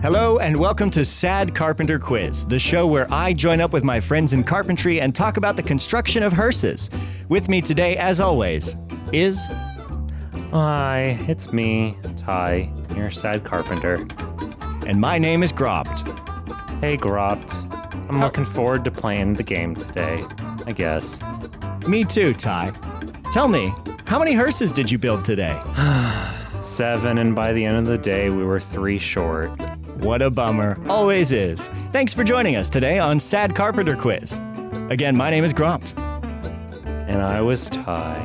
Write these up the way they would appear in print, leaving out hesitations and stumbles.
Hello and welcome to Sad Carpenter Quiz, the show where I join up with my friends in carpentry and talk about the construction of hearses. With me today, as always, is... Hi, it's me, Ty, your sad carpenter. And my name is Gropt. Hey, Gropt. I'm looking forward to playing the game today, I guess. Me too, Ty. Tell me, how many hearses did you build today? 7, and by the end of the day, we were 3 short. What a bummer. Always is. Thanks for joining us today on Sad Carpenter Quiz. Again, my name is Gropt. And I was Ty.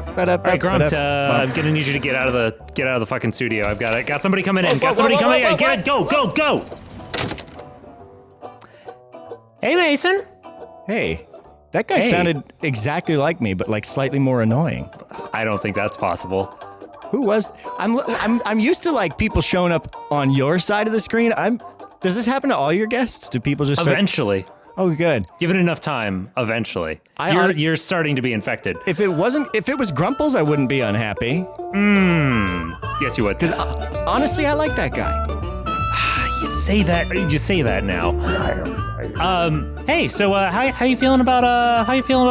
All right, Gropt, I'm gonna need you to get out of the fucking studio. I've got somebody coming in. Got somebody coming in. Get it, go. Hey, Mason. Hey, that guy sounded exactly like me, but like slightly more annoying. I don't think that's possible. Who was? I'm used to like people showing up on your side of the screen. Does this happen to all your guests? Do people just eventually? Oh, good. Given enough time, eventually. You're starting to be infected. If it was Grumples, I wouldn't be unhappy. Yes, you would. Because honestly, I like that guy. You say that now. Hey, so how you feeling about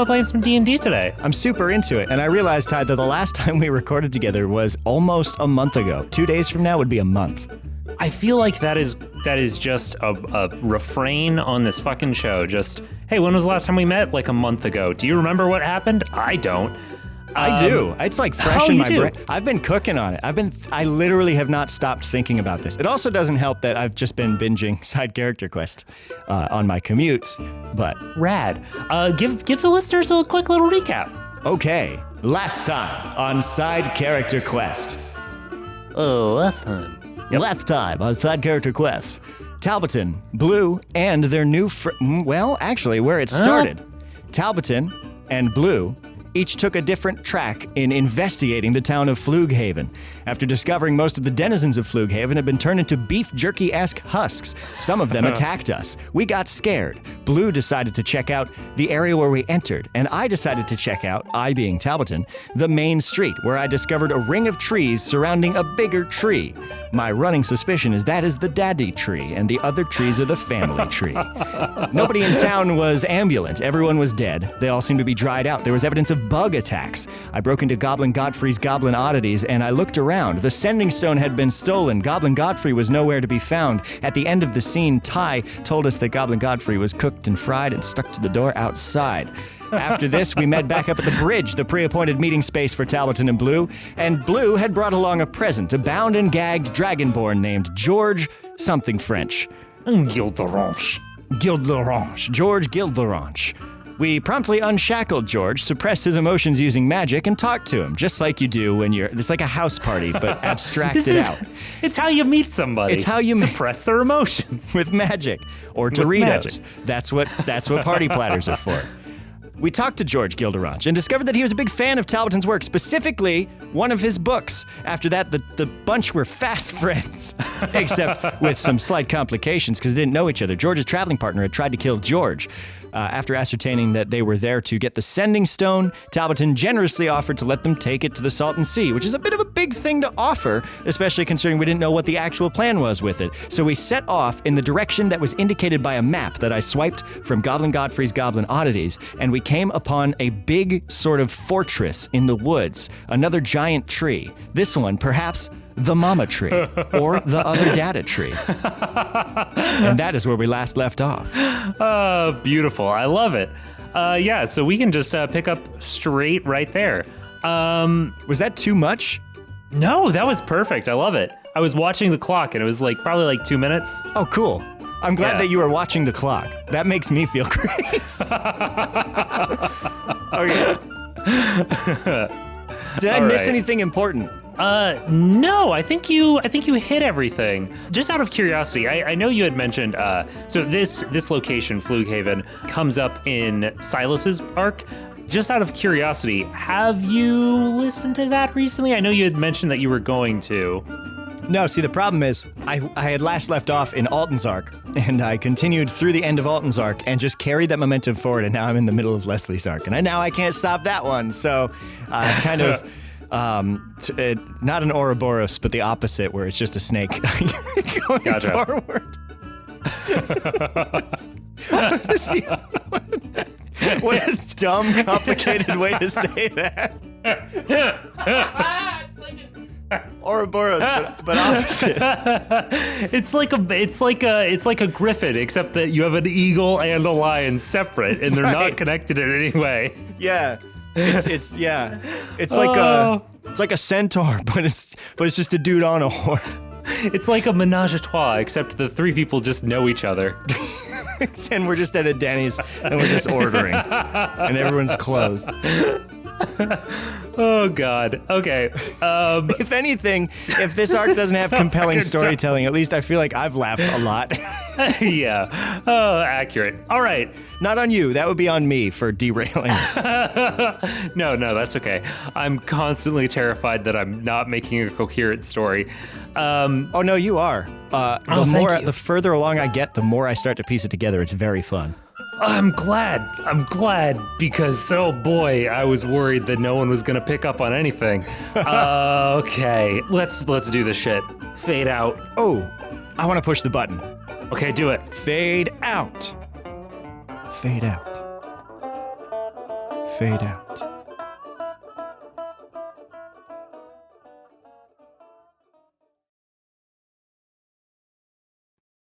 playing some D&D today? I'm super into it, and I realized, Ty, that the last time we recorded together was almost a month ago. 2 days from now would be a month. I feel like that is just a refrain on this fucking show. Just, hey, when was the last time we met? Like a month ago. Do you remember what happened? I don't. I do. It's like fresh in my brain. I've been cooking on it. I literally have not stopped thinking about this. It also doesn't help that I've just been binging Side Character Quest on my commutes, but... Rad. Give the listeners a quick little recap. Okay. Last time on Side Character Quest. Last time on Side Character Quest. Talbotton, Blue, and their new where it started. Talbotton and Blue each took a different track in investigating the town of Flughaven. After discovering most of the denizens of Flughaven had been turned into beef jerky-esque husks, some of them attacked us. We got scared. Blue decided to check out the area where we entered, and I decided to check out, I being Talbotton, the main street, where I discovered a ring of trees surrounding a bigger tree. My running suspicion is that is the daddy tree, and the other trees are the family tree. Nobody in town was ambulant. Everyone was dead. They all seemed to be dried out. There was evidence of bug attacks. I broke into Goblin Godfrey's Goblin Oddities, and I looked around. The sending stone had been stolen. Goblin Godfrey was nowhere to be found. At the end of the scene, Ty told us that Goblin Godfrey was cooked and fried and stuck to the door outside. After this, we met back up at the bridge, the pre-appointed meeting space for Talbotton and Blue, and Blue had brought along a present, a bound and gagged dragonborn named George something French. Gilderange. George Gilderange. We promptly unshackled George, suppressed his emotions using magic, and talked to him, just like you do when it's like a house party, but abstracted out. It's how you meet somebody. It's how you suppress their emotions. With magic. Or Doritos. That's what party platters are for. We talked to George Gilderange and discovered that he was a big fan of Talbotton's work, specifically one of his books. After that, the bunch were fast friends, except with some slight complications because they didn't know each other. George's traveling partner had tried to kill George. After ascertaining that they were there to get the sending stone, Talbotton generously offered to let them take it to the Salton Sea, which is a bit of a big thing to offer, especially considering we didn't know what the actual plan was with it. So we set off in the direction that was indicated by a map that I swiped from Goblin Godfrey's Goblin Oddities, and we came upon a big sort of fortress in the woods, another giant tree. This one, perhaps the mama tree, or the other data tree. And that is where we last left off. Oh, beautiful. I love it. Yeah, so we can just pick up straight right there. Was that too much? No, that was perfect. I love it. I was watching the clock, and it was probably 2 minutes. Oh, cool. I'm glad that you were watching the clock. That makes me feel great. Okay. Did I miss anything important? No, I think you hit everything. Just out of curiosity, I know you had mentioned, so this location, Flughaven, comes up in Silas's arc. Just out of curiosity, have you listened to that recently? I know you had mentioned that you were going to. No, see, the problem is, I had last left off in Alton's arc, and I continued through the end of Alton's arc and just carried that momentum forward, and now I'm in the middle of Leslie's arc, and now I can't stop that one, so kind of... Not an Ouroboros, but the opposite, where it's just a snake going forward. What is the other one? What a dumb, complicated way to say that. Ouroboros, but opposite. It's like a griffin, except that you have an eagle and a lion separate, and they're not connected in any way. Yeah, it's like a centaur, but it's just a dude on a horse. It's like a menage a trois, except the three people just know each other. And we're just at a Denny's, and we're just ordering, and everyone's closed. Oh, God. Okay. If anything, if this arc doesn't have compelling storytelling, at least I feel like I've laughed a lot. Yeah. Oh, accurate. All right. Not on you. That would be on me for derailing. No, that's okay. I'm constantly terrified that I'm not making a coherent story. Oh, no, you are. The further along I get, the more I start to piece it together. It's very fun. I'm glad because, oh boy, I was worried that no one was gonna pick up on anything. Okay, let's do this shit. Fade out. Oh, I want to push the button. Okay, do it. Fade out. Fade out. Fade out.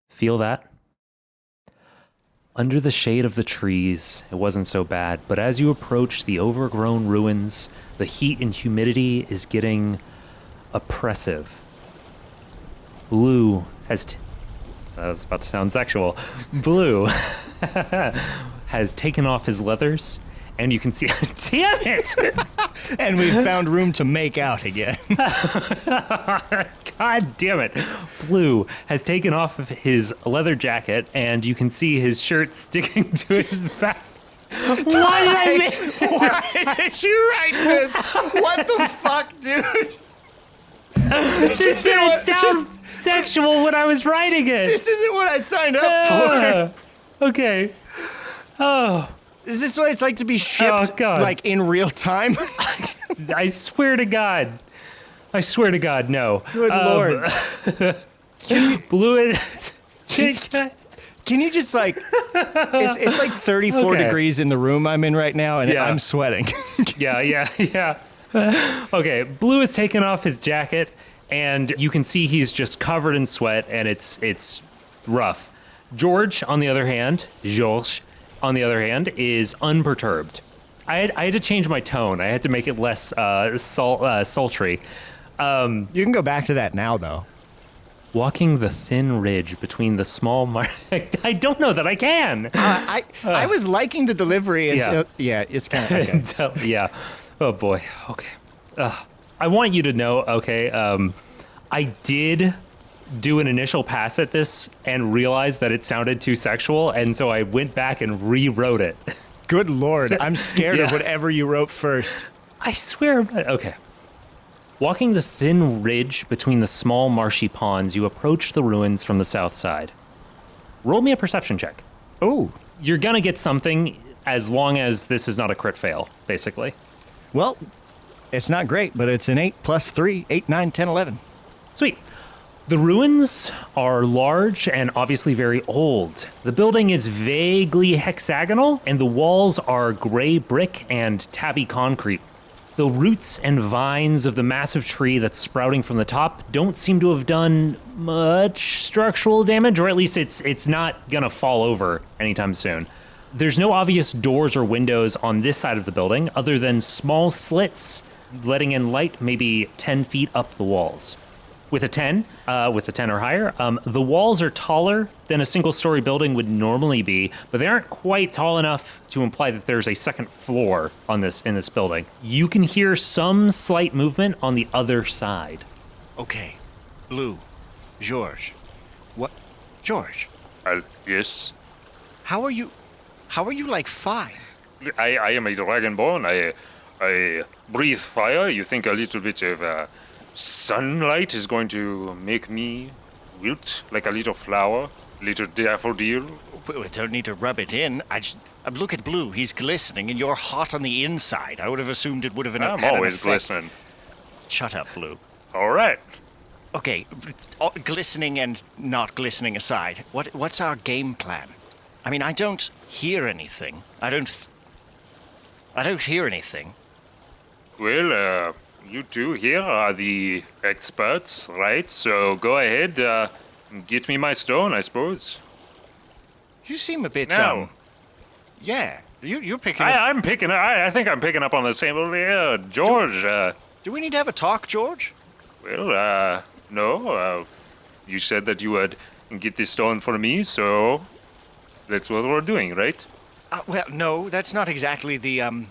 Feel that? Under the shade of the trees, it wasn't so bad, but as you approach the overgrown ruins, the heat and humidity is getting oppressive. Blue has... that was about to sound sexual. Blue has taken off his leathers, and you can see... Damn it! And we've found room to make out again. God damn it. Blue has taken off of his leather jacket, and you can see his shirt sticking to his back. Why did you write this? What the fuck, dude? This didn't sound sexual when I was writing it. This isn't what I signed up for. Okay. Oh. Is this what it's like to be shipped, like, in real time? I swear to God. No. Good Lord. Blue Can you just, like... It's like 34 degrees in the room I'm in right now, and I'm sweating. Yeah. Okay, Blue has taken off his jacket, and you can see he's just covered in sweat, and it's rough. George, on the other hand, is unperturbed. I had to change my tone. I had to make it less sultry. You can go back to that now, though. Walking the thin ridge between the small... I don't know that I can. I was liking the delivery until... Yeah, it's kind of... Okay. Oh, boy. Okay. I want you to know, I did do an initial pass at this and realized that it sounded too sexual, and so I went back and rewrote it. Good Lord, I'm scared of whatever you wrote first. I swear. Okay. Walking the thin ridge between the small marshy ponds, you approach the ruins from the south side. Roll me a perception check. Oh. You're gonna get something as long as this is not a crit fail, basically. Well, it's not great, but it's an 8 plus 3, 8, 9, 10, 11. Sweet. The ruins are large and obviously very old. The building is vaguely hexagonal, and the walls are gray brick and tabby concrete. The roots and vines of the massive tree that's sprouting from the top don't seem to have done much structural damage, or at least it's not gonna fall over anytime soon. There's no obvious doors or windows on this side of the building, other than small slits letting in light maybe 10 feet up the walls. With a 10 or higher, the walls are taller than a single-story building would normally be, but they aren't quite tall enough to imply that there's a second floor in this building. You can hear some slight movement on the other side. Okay, Blue, George. What? George? Yes? How are you like 5? I am a dragonborn. I breathe fire. You think a little bit of sunlight is going to make me wilt like a little flower, little daffodil? We don't need to rub it in. I look at Blue. He's glistening, and you're hot on the inside. I would have assumed it would have been. I'm always glistening. Shut up, Blue. All right. Okay, glistening and not glistening aside, what's our game plan? I mean, I don't hear anything. I don't hear anything. Well, you two here are the experts, right? So go ahead, get me my stone, I suppose. You seem a bit, Now. Yeah, you're picking up... I think I'm picking up on the same. George. Do we need to have a talk, George? Well, no. You said that you would get this stone for me, so that's what we're doing, right? Well, no, that's not exactly the,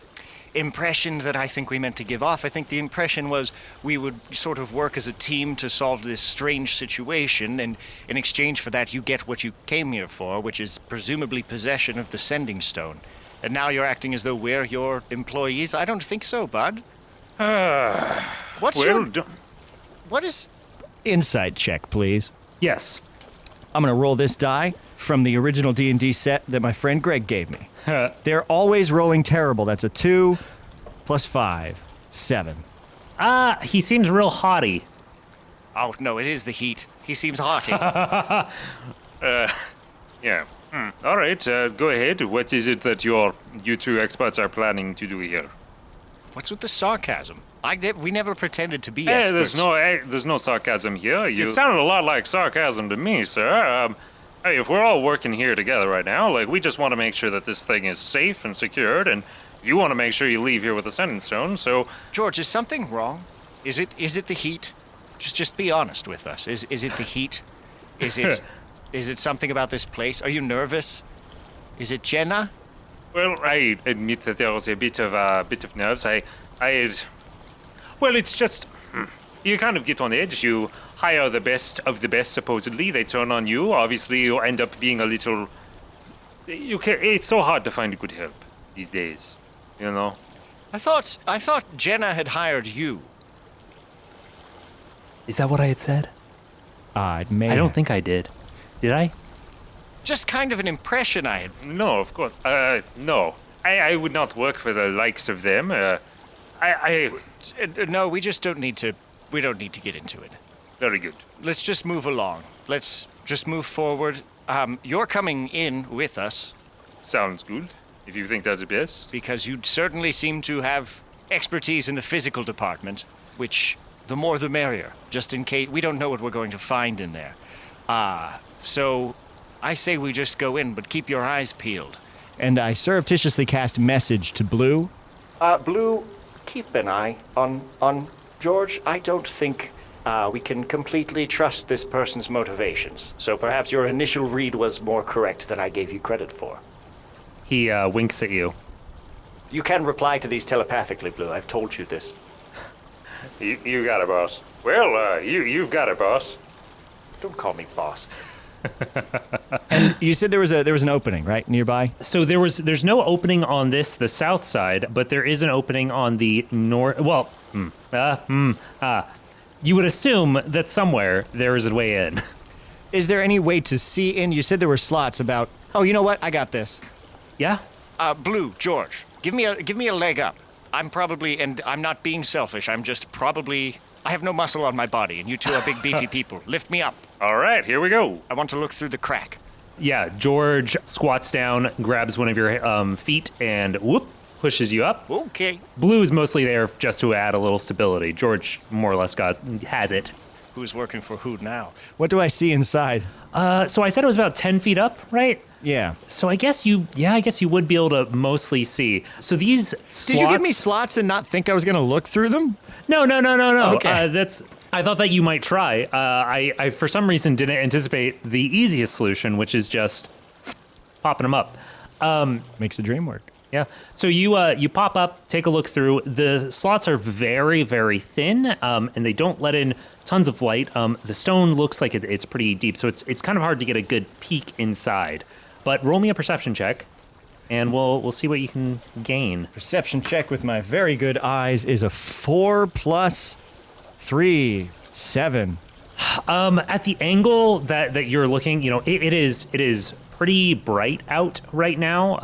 impression that I think we meant to give off. I think the impression was we would sort of work as a team to solve this strange situation, and in exchange for that, you get what you came here for, which is presumably possession of the sending stone. And now you're acting as though we're your employees? I don't think so, bud. What is... Insight check, please. Yes. I'm gonna roll this die from the original D&D set that my friend Greg gave me. They're always rolling terrible. That's a 2 plus 5, 7. He seems real haughty. Oh, no, it is the heat. He seems haughty. Yeah. All right, go ahead. What is it that you two experts are planning to do here? What's with the sarcasm? We never pretended to be experts. There's no sarcasm here. It sounded a lot like sarcasm to me, sir. Hey, if we're all working here together right now, like, we just want to make sure that this thing is safe and secured, and you want to make sure you leave here with a sending stone, so... George, is something wrong? Is it the heat? Just be honest with us. Is it the heat? Is it something about this place? Are you nervous? Is it Jenna? Well, I admit that there was a bit of nerves. Well, it's just... You kind of get on edge. You hire the best of the best, supposedly. They turn on you. Obviously, you end up being a little... It's so hard to find good help these days, you know? I thought Jenna had hired you. Is that what I had said? I don't think I did. Did I? Just kind of an impression I had. No, of course. No. I would not work for the likes of them. No, we just don't need to... We don't need to get into it. Very good. Let's just move along. Let's just move forward. You're coming in with us. Sounds good, if you think that's best. Because you certainly seem to have expertise in the physical department, which the more the merrier, just in case we don't know what we're going to find in there. So I say we just go in, but keep your eyes peeled. And I surreptitiously cast message to Blue. Blue, keep an eye on George. I don't think we can completely trust this person's motivations. So perhaps your initial read was more correct than I gave you credit for. He winks at you. You can reply to these telepathically, Blue. I've told you this. You got it, boss. Well, you've got it, boss. Don't call me boss. And you said there was an opening, right, nearby? So there's no opening on the south side, but there is an opening on the north. Well, you would assume that somewhere there is a way in. Is there any way to see in? You said there were slots about... Oh, you know what? I got this. Yeah? Blue, George, give me a leg up. I'm probably, and I'm not being selfish, I'm just probably... I have no muscle on my body, and you two are big, beefy people. Lift me up. All right, here we go. I want to look through the crack. Yeah, George squats down, grabs one of your feet, and whoop, pushes you up. Okay. Blue is mostly there just to add a little stability. George more or less has it. Who's working for who now? What do I see inside? So I said it was about 10 feet up, right? Yeah. So I guess you would be able to mostly see. So these slots... Did you give me slots and not think I was going to look through them? No. Okay. I thought that you might try. I for some reason didn't anticipate the easiest solution, which is just popping them up. Makes the dream work. Yeah. So you pop up, take a look through. The slots are very, very thin, and they don't let in tons of light. The stone looks like it's pretty deep, so it's kind of hard to get a good peek inside. But roll me a perception check, and we'll see what you can gain. Perception check with my very good eyes is a 4 plus 3, 7. At the angle that you're looking, it is pretty bright out right now,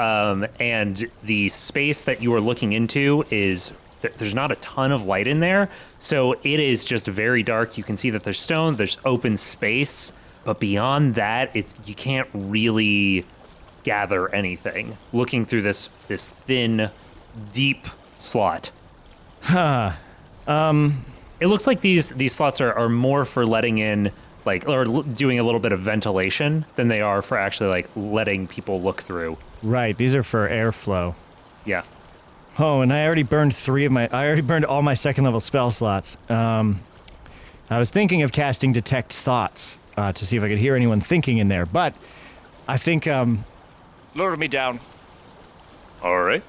and the space that you are looking into is there's not a ton of light in there. So it is just very dark. You can see that there's stone, there's open space, but beyond that, you can't really gather anything looking through this thin, deep slot. It looks like these slots are more for letting in, like, or doing a little bit of ventilation than they are for actually, like, letting people look through. Right, these are for airflow. Yeah. Oh, and I already burned all my second level spell slots. I was thinking of casting Detect Thoughts to see if I could hear anyone thinking in there, but I think, lower me down. All right.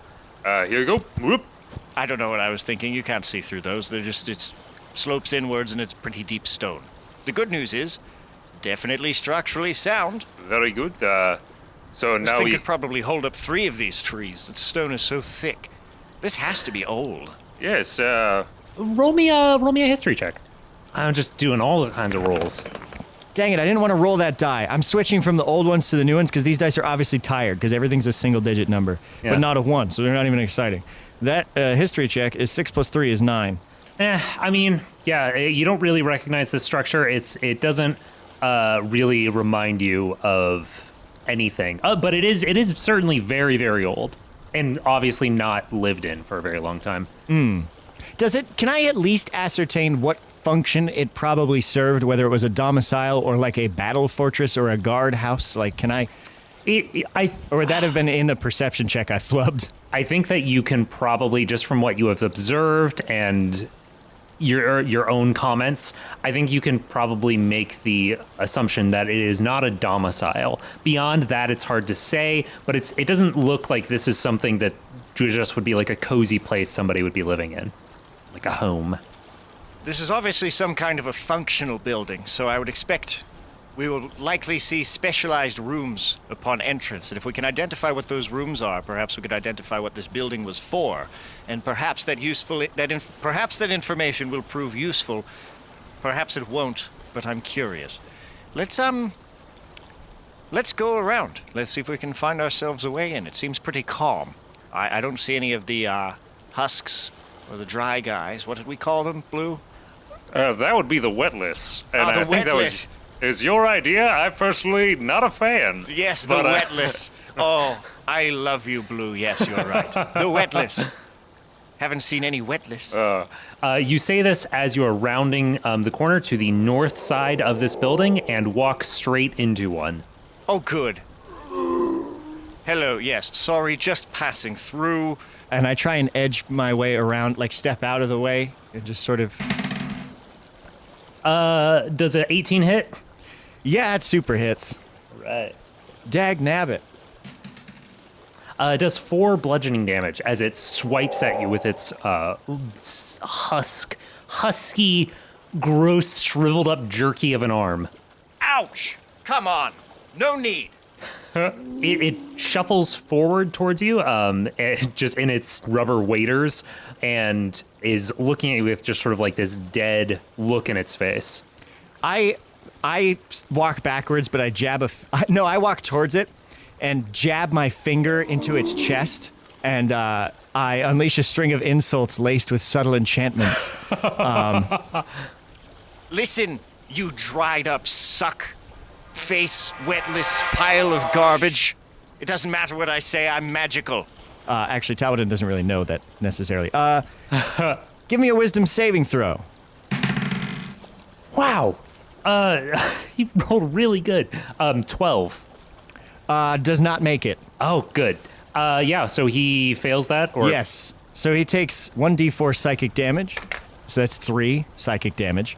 Here you go. Whoop. I don't know what I was thinking. You can't see through those. It slopes inwards and it's pretty deep stone. The good news is, definitely structurally sound. Very good. So This now thing we... could probably hold up 3 of these trees. The stone is so thick. This has to be old. Yes, Roll me a history check. I'm just doing all the kinds of rolls. Dang it, I didn't want to roll that die. I'm switching from the old ones to the new ones because these dice are obviously tired because everything's a single-digit number, Yeah. but not a 1, so they're not even exciting. That history check is 6 plus 3 is 9. I mean, yeah, you don't really recognize the structure. It doesn't really remind you of anything. But it is certainly very, very old, and obviously not lived in for a very long time. Can I at least ascertain what function it probably served, whether it was a domicile or like a battle fortress or a guard house? Like, can I... Or would that have been in the perception check I flubbed? I think that you can probably, just from what you have observed and your own comments, I think you can probably make the assumption that it is not a domicile. Beyond that, it's hard to say, but it doesn't look like this is something that just would be like a cozy place somebody would be living in, like a home. This is obviously some kind of a functional building, so I would expect we will likely see specialized rooms upon entrance. And if we can identify what those rooms are, perhaps we could identify what this building was for. And perhaps that information will prove useful. Perhaps it won't, but I'm curious. Let's go around. Let's see if we can find ourselves a way in. It seems pretty calm. I don't see any of the husks or the dry guys. What did we call them, Blue? that would be the wetless. And the I think that wetless. is your idea. I'm personally not a fan. Yes, the But, wetless. Oh, I love you, Blue. Yes, you're right. The wetless. Haven't seen any wetless. You say this as you are rounding the corner to the north side of this building and walk straight into one. Oh, good. Hello, yes. Sorry, just passing through. And I try and edge my way around, like step out of the way, and just sort of... Does an 18 hit? Yeah, it super hits. Right. Dag nabbit. It does 4 bludgeoning damage as it swipes at you with its husky, gross, shriveled up jerky of an arm. Ouch! Come on. No need. It shuffles forward towards you, just in its rubber waders, and is looking at you with just sort of like this dead look in its face. I walk backwards, but I I walk towards it and jab my finger into its chest, and I unleash a string of insults laced with subtle enchantments. Listen, you dried up suck face, wetless pile of garbage. It doesn't matter what I say, I'm magical. Actually, Talbotton doesn't really know that necessarily. Give me a wisdom saving throw. Wow. You rolled really good. 12. Does not make it. Oh, good. Yeah, so he fails that? Or Yes. So he takes 1d4 psychic damage. So that's 3 psychic damage.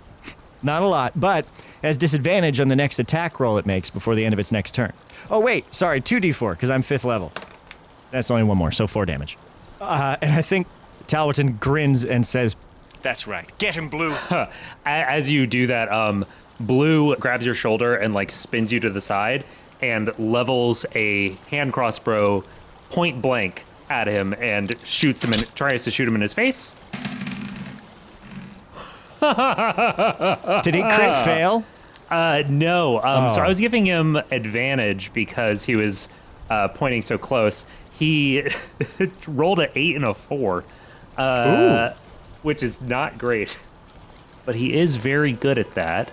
Not a lot, but has disadvantage on the next attack roll it makes before the end of its next turn. Oh, wait. Sorry, 2d4, because I'm 5th level. That's only 1 more, so 4 damage. And I think Talbotton grins and says, "That's right. Get him, Blue." As you do that, Blue grabs your shoulder and like spins you to the side and levels a hand crossbow point blank at him and shoots him and tries to shoot him in his face. Did he crit fail? No. So I was giving him advantage because he was pointing so close. He rolled an 8 and a 4. which is not great. But he is very good at that.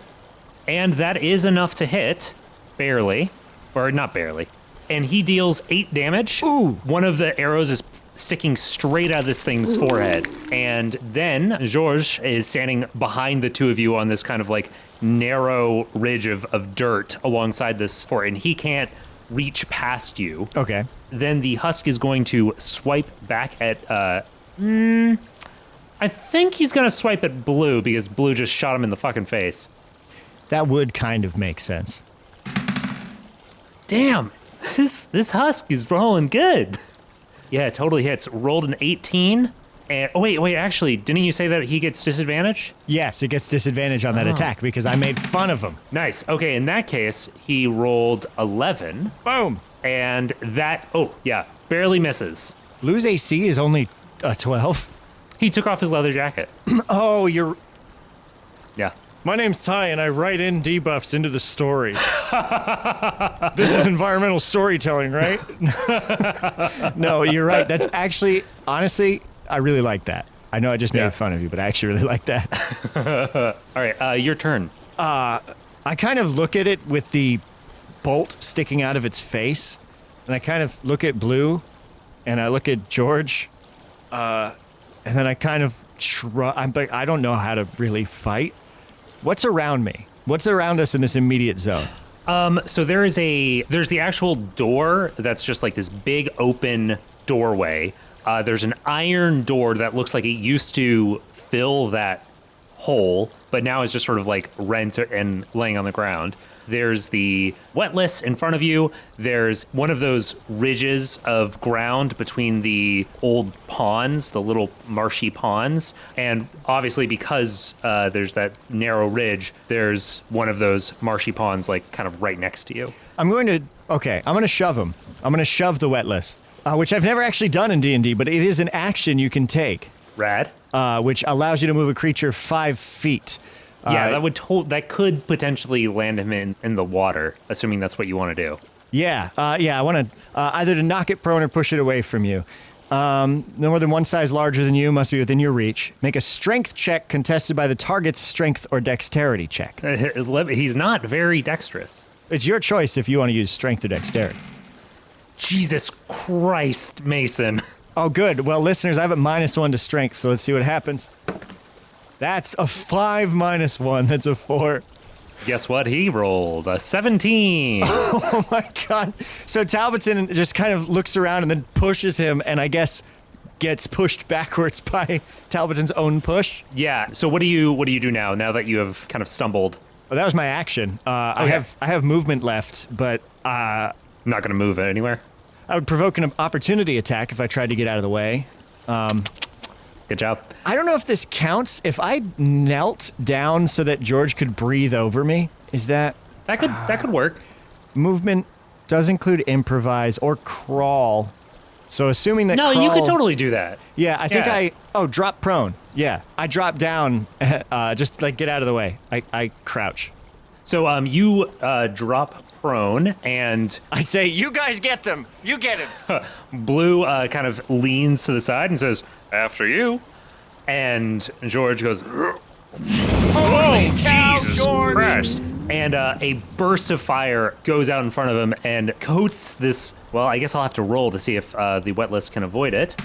And that is enough to hit, barely, or not barely. And he deals 8 damage. Ooh. One of the arrows is sticking straight out of this thing's forehead. And then Georges is standing behind the two of you on this kind of like narrow ridge of dirt alongside this fort, and he can't reach past you. Okay. Then the husk is going to swipe back at, I think he's going to swipe at Blue because Blue just shot him in the fucking face. That would kind of make sense. Damn, this husk is rolling good. Yeah, it totally hits. Rolled an 18. And, wait, actually, didn't you say that he gets disadvantage? Yes, it gets disadvantage on that attack because I made fun of him. Nice. Okay, in that case, he rolled 11. Boom. And that, barely misses. Blue's AC is only 12. He took off his leather jacket. Oh, you're... Yeah. My name's Ty, and I write in debuffs into the story. This is environmental storytelling, right? No, you're right. That's actually, honestly, I really like that. I know I just made fun of you, but I actually really like that. All right, your turn. I kind of look at it with the bolt sticking out of its face, and I kind of look at Blue, and I look at George, and then I kind of shrug. I'm like, I don't know how to really fight. What's around me? What's around us in this immediate zone? So there's the actual door that's just like this big open doorway. There's an iron door that looks like it used to fill that hole, but now is just sort of like rent and laying on the ground. There's the wetness in front of you. There's one of those ridges of ground between the old ponds, the little marshy ponds. And obviously because there's that narrow ridge, there's one of those marshy ponds like kind of right next to you. I'm going to shove him. I'm going to shove the wetness, which I've never actually done in D&D, but it is an action you can take. Rad. Which allows you to move a creature 5 feet. Yeah, that could potentially land him in the water, assuming that's what you want to do. Yeah, I want to either to knock it prone or push it away from you. No more than one size larger than you must be within your reach. Make a strength check contested by the target's strength or dexterity check. He's not very dexterous. It's your choice if you want to use strength or dexterity. Jesus Christ, Mason. Oh, good. Well, listeners, I have a -1 to strength, so let's see what happens. That's a 5 minus 1. That's a 4. Guess what? He rolled a 17. Oh my God. So Talbotton just kind of looks around and then pushes him, and I guess gets pushed backwards by Talbotton's own push. Yeah. So what do you do now that you have kind of stumbled? Well, that was my action. I have movement left, but not going to move it anywhere. I would provoke an opportunity attack if I tried to get out of the way. Good job. I don't know if this counts. If I knelt down so that George could breathe over me, is that... That could work. Movement does include improvise or crawl. So assuming that No, crawl, you could totally do that. Yeah, I think drop prone. Yeah, I drop down, just like get out of the way. I crouch. So you drop prone, and I say, you guys get them. You get him. Blue kind of leans to the side and says, After you. and George goes, Holy cow, Jesus George! Christ. and a burst of fire goes out in front of him and coats this. Well, I guess I'll have to roll to see if the wetlist can avoid it.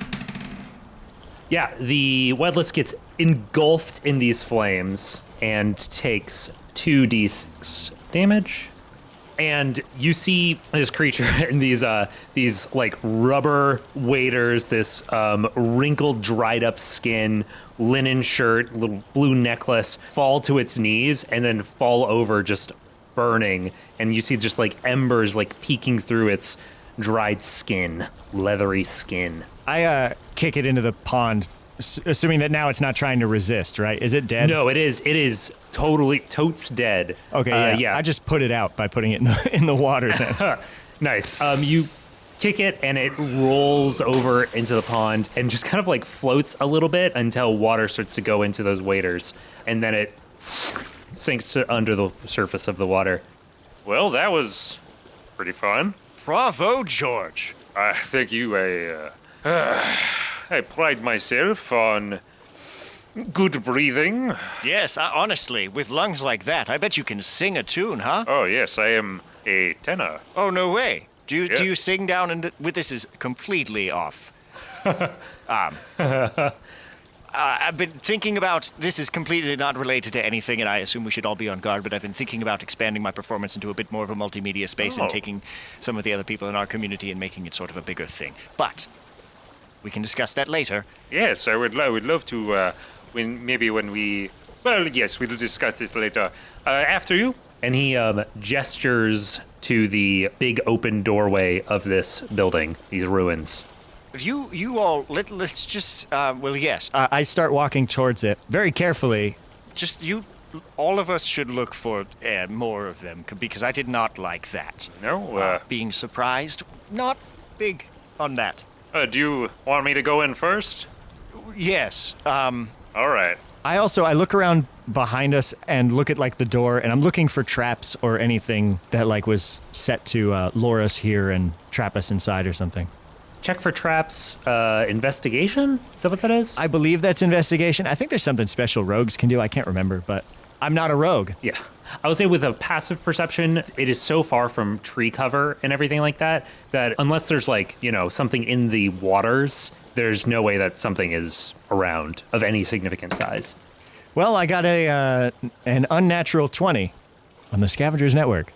Yeah, the wetlist gets engulfed in these flames and takes 2d6 damage. And you see this creature in these like rubber waders, this wrinkled, dried up skin, linen shirt, little blue necklace, fall to its knees and then fall over, just burning. And you see just like embers like peeking through its dried skin, leathery skin. I kick it into the pond, assuming that now it's not trying to resist, right? Is it dead? No, it is totally totes dead. Okay, yeah. I just put it out by putting it in the water then. Nice. You kick it and it rolls over into the pond and just kind of like floats a little bit until water starts to go into those waders, and then it sinks to under the surface of the water. Well, that was pretty fun. Bravo, George. I think you I pride myself on good breathing. Yes, honestly, with lungs like that, I bet you can sing a tune, huh? Oh, yes, I am a tenor. Oh, no way. Do Yeah. you sing down and this is completely off. I've been thinking about, this is completely not related to anything, and I assume we should all be on guard, but I've been thinking about expanding my performance into a bit more of a multimedia space and Oh. taking some of the other people in our community and making it sort of a bigger thing. But we can discuss that later. Yes, I would love to, when we... Well, yes, we'll discuss this later. After you? And he gestures to the big open doorway of this building, these ruins. You all, let's just, yes. I start walking towards it very carefully. Just all of us should look for more of them, because I did not like that. No? Being surprised, not big on that. Do you want me to go in first? Yes. All right. I look around behind us and look at like the door, and I'm looking for traps or anything that like was set to lure us here and trap us inside or something. Check for traps, investigation? Is that what that is? I believe that's investigation. I think there's something special rogues can do. I can't remember, but I'm not a rogue. Yeah. I would say with a passive perception, it is so far from tree cover and everything like that, that unless there's like, something in the waters, there's no way that something is around of any significant size. Well, I got an unnatural 20 on the Scavengers Network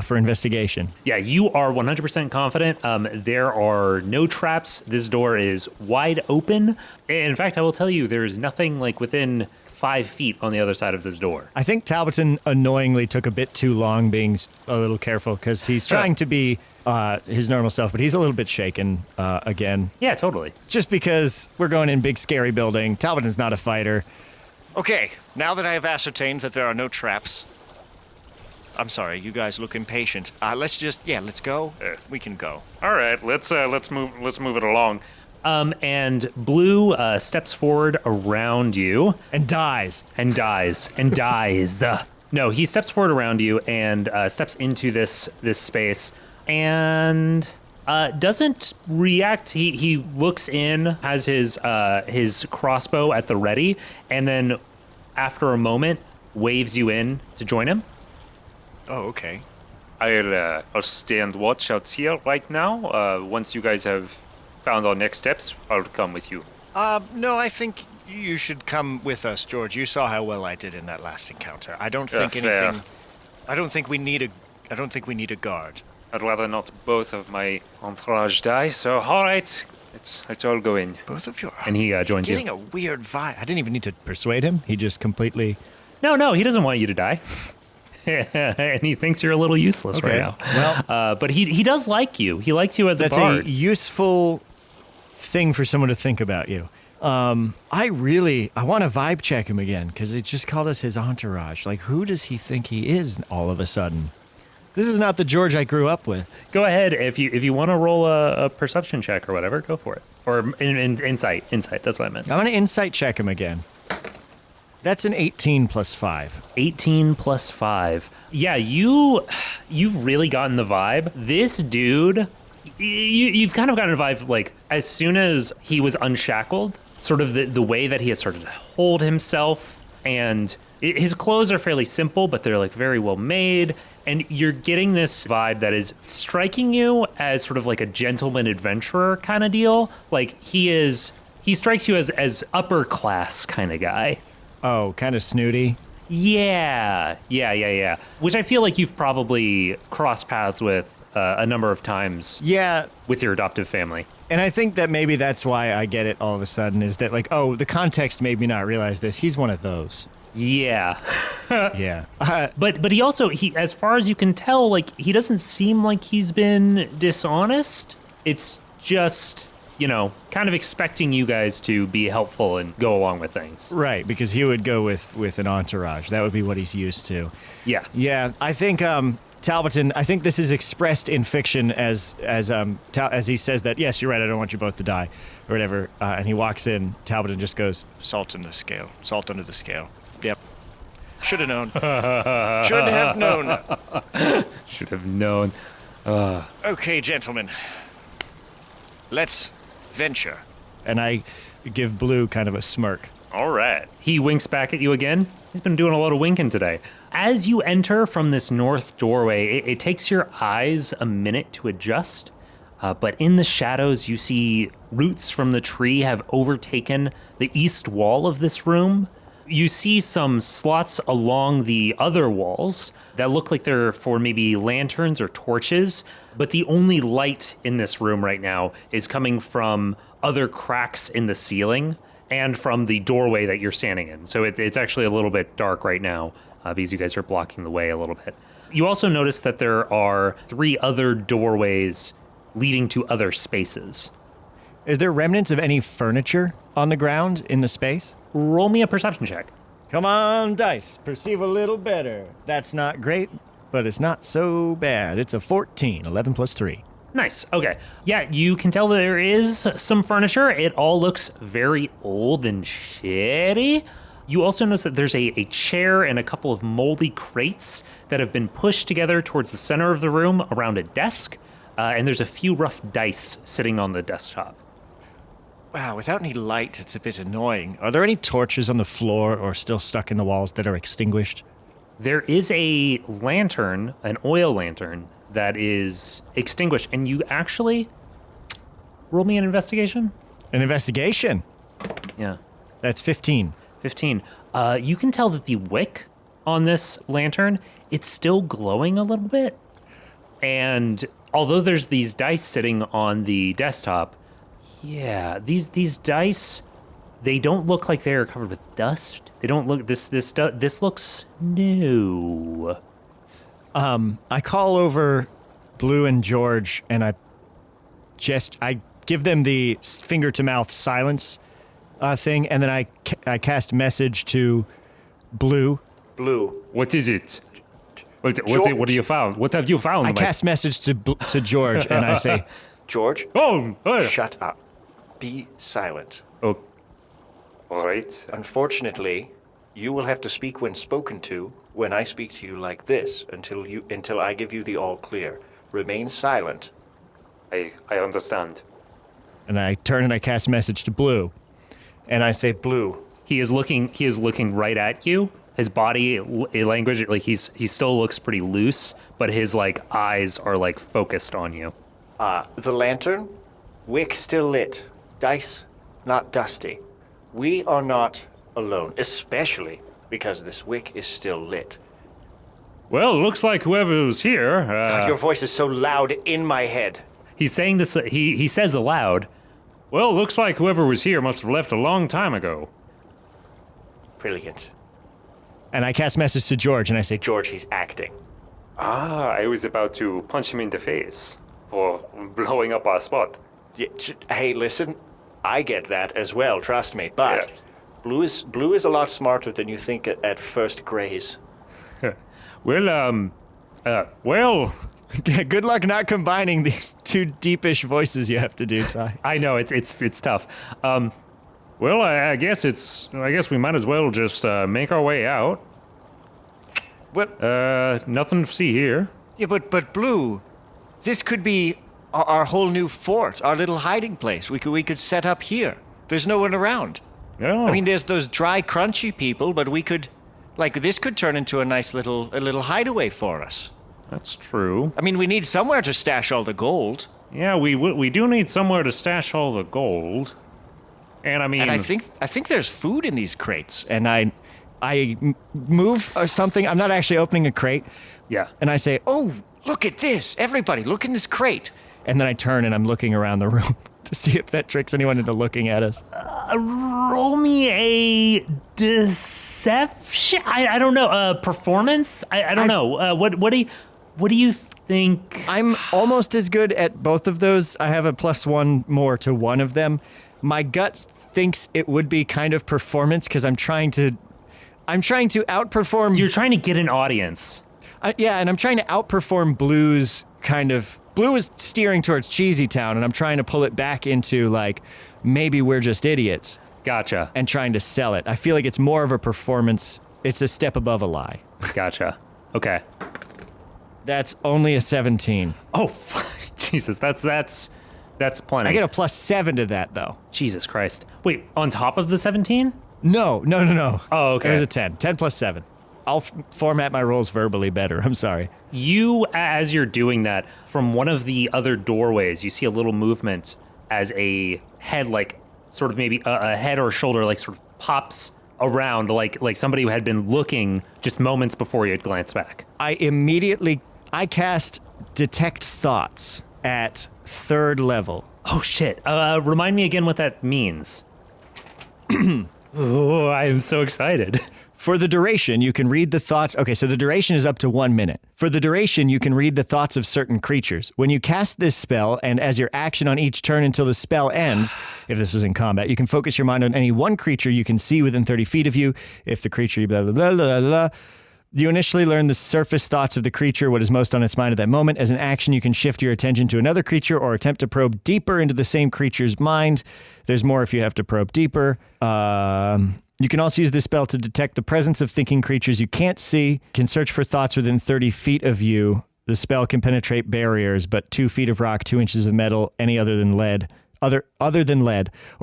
for investigation. Yeah, you are 100% confident. There are no traps. This door is wide open. In fact, I will tell you, there is nothing like within 5 feet on the other side of this door. I think Talbotton annoyingly took a bit too long being a little careful because he's trying to be his normal self, but he's a little bit shaken again. Yeah, totally. Just because we're going in big, scary building. Talbotton's not a fighter. Okay, now that I have ascertained that there are no traps, I'm sorry, you guys look impatient. Let's go. We can go. All right, let's move it along. And Blue steps forward around you. And dies. And dies. No, he steps forward around you and steps into this space and doesn't react. He looks in, has his crossbow at the ready, and then after a moment waves you in to join him. Oh, okay. I'll stand watch out here right now. Once you guys have found our next steps, I'll come with you. No, I think you should come with us, George. You saw how well I did in that last encounter. I don't think fair. anything. I don't think we need a guard. I'd rather not both of my entourage die, so all right, let's all go in. Both of you. And he joins you. Getting a weird vibe. I didn't even need to persuade him. He just completely. No, he doesn't want you to die. And he thinks you're a little useless right now. Well, but he does like you. He likes you as a that's bard. a useful thing for someone to think about you. I want to vibe check him again because it just called us his entourage. Like, who does he think he is all of a sudden? This is not the George I grew up with. Go ahead. If you want to roll a perception check or whatever, go for it. Or insight. Insight. That's what I meant. I'm going to insight check him again. That's an 18 plus 5. 18 plus 5. Yeah, you've really gotten the vibe. This dude, you've kind of gotten a vibe, like, as soon as he was unshackled, sort of the way that he has started to hold himself, and his clothes are fairly simple, but they're, like, very well made, and you're getting this vibe that is striking you as sort of like a gentleman adventurer kind of deal. Like, he strikes you as upper class kind of guy. Oh, kind of snooty. Yeah. Which I feel like you've probably crossed paths with a number of times. Yeah. With your adoptive family. And I think that maybe that's why I get it all of a sudden is that, like, oh, the context made me not realize this. He's one of those. Yeah. Yeah. But he also, as far as you can tell, like, he doesn't seem like he's been dishonest. It's just, kind of expecting you guys to be helpful and go along with things. Right, because he would go with an entourage. That would be what he's used to. Yeah. Yeah, I think Talbotton, I think this is expressed in fiction as he says that, yes, you're right, I don't want you both to die, or whatever. And he walks in, Talbotton just goes, salt under the scale. Yep. Should have known. Should have known. Should have known. Okay, gentlemen. Let's venture. And I give Blue kind of a smirk. All right. He winks back at you again. He's been doing a lot of winking today. As you enter from this north doorway, it takes your eyes a minute to adjust. But in the shadows, you see roots from the tree have overtaken the east wall of this room. You see some slots along the other walls that look like they're for maybe lanterns or torches, but the only light in this room right now is coming from other cracks in the ceiling and from the doorway that you're standing in. So it's actually a little bit dark right now because you guys are blocking the way a little bit. You also notice that there are 3 other doorways leading to other spaces. Is there remnants of any furniture on the ground in the space? Roll me a perception check. Come on, dice. Perceive a little better. That's not great, but it's not so bad. It's a 14, 11 plus 3. Nice. Okay. Yeah, you can tell that there is some furniture. It all looks very old and shitty. You also notice that there's a chair and a couple of moldy crates that have been pushed together towards the center of the room around a desk. And there's a few rough dice sitting on the desktop. Wow, without any light, it's a bit annoying. Are there any torches on the floor or still stuck in the walls that are extinguished? There is a lantern, an oil lantern, that is extinguished. And you actually roll me an investigation? An investigation? Yeah. That's 15. 15. You can tell that the wick on this lantern, it's still glowing a little bit. And although there's these dice sitting on the desktop, yeah, these dice, they don't look like they're covered with dust. They don't look, this looks new. I call over Blue and George, and I give them the finger to mouth silence thing, and then I cast message to Blue. Blue. What is it? What have you found? What have you found? I cast message to George, and I say, George, Oh, shut up. Be silent. oh, All right. Unfortunately, you will have to speak when spoken to when I speak to you like this until I give you the all clear. Remain silent. I understand. and I turn and I cast message to Blue, and I say, Blue. He is looking right at you. His body language, like he still looks pretty loose, but his like eyes are like focused on you. The lantern, wick still lit, dice not dusty. We are not alone, especially because this wick is still lit. Well, looks like whoever was here. God, your voice is so loud in my head. He's saying this. He says aloud. Well, looks like whoever was here must have left a long time ago. Brilliant. And I cast message to George, and I say, George, he's acting. I was about to punch him in the face for blowing up our spot. Hey, listen, I get that as well, trust me, but Yes. Blue is a lot smarter than you think at first graze. Well, good luck not combining these two deepish voices you have to do, Ty. I know it's tough. well, I guess we might as well just make our way out. What? Nothing to see here. Yeah, but Blue, this could be our whole new fort, our little hiding place. We could set up here. There's no one around. Oh. I mean, there's those dry, crunchy people, but we could, this could turn into a nice little hideaway for us. That's true. I mean, we need somewhere to stash all the gold. Yeah, we do need somewhere to stash all the gold. And I mean, And I think there's food in these crates. And I move or something. I'm not actually opening a crate. Yeah. And I say, "Oh, look at this! Everybody, look in this crate!" And then I turn and I'm looking around the room to see if that tricks anyone into looking at us. Roll me a deception. I don't know. Performance. I don't know. What do you think? I'm almost as good at both of those. I have a +1 more to one of them. My gut thinks it would be kind of performance because I'm trying to outperform. You're trying to get an audience. Yeah, and I'm trying to outperform Blue's kind of. Blue is steering towards Cheesy Town, and I'm trying to pull it back into maybe we're just idiots. Gotcha. And trying to sell it. I feel like it's more of a performance. It's a step above a lie. Gotcha. Okay. That's only a 17. Oh, Jesus. That's That's plenty. I get a +7 to that, though. Jesus Christ. Wait, on top of the 17? No. Oh, okay. There's a 10. 10 + 7. I'll format my rolls verbally better. I'm sorry. You, as you're doing that, from one of the other doorways, you see a little movement as a head, like, sort of maybe a head or shoulder, like, sort of pops around, like somebody who had been looking just moments before you had glanced back. I cast Detect Thoughts at 3rd level. Oh, shit. Remind me again what that means. Oh, I am so excited. For the duration, you can read the thoughts. Okay, so the duration is up to 1 minute. For the duration, you can read the thoughts of certain creatures. When you cast this spell, and as your action on each turn until the spell ends, if this was in combat, you can focus your mind on any one creature you can see within 30 feet of you. If the creature, blah, blah, blah, blah, blah. You initially learn the surface thoughts of the creature, what is most on its mind at that moment. As an action, you can shift your attention to another creature or attempt to probe deeper into the same creature's mind. There's more if you have to probe deeper. You can also use this spell to detect the presence of thinking creatures you can't see. You can search for thoughts within 30 feet of you. The spell can penetrate barriers, but 2 feet of rock, 2 inches of metal, any other than lead, or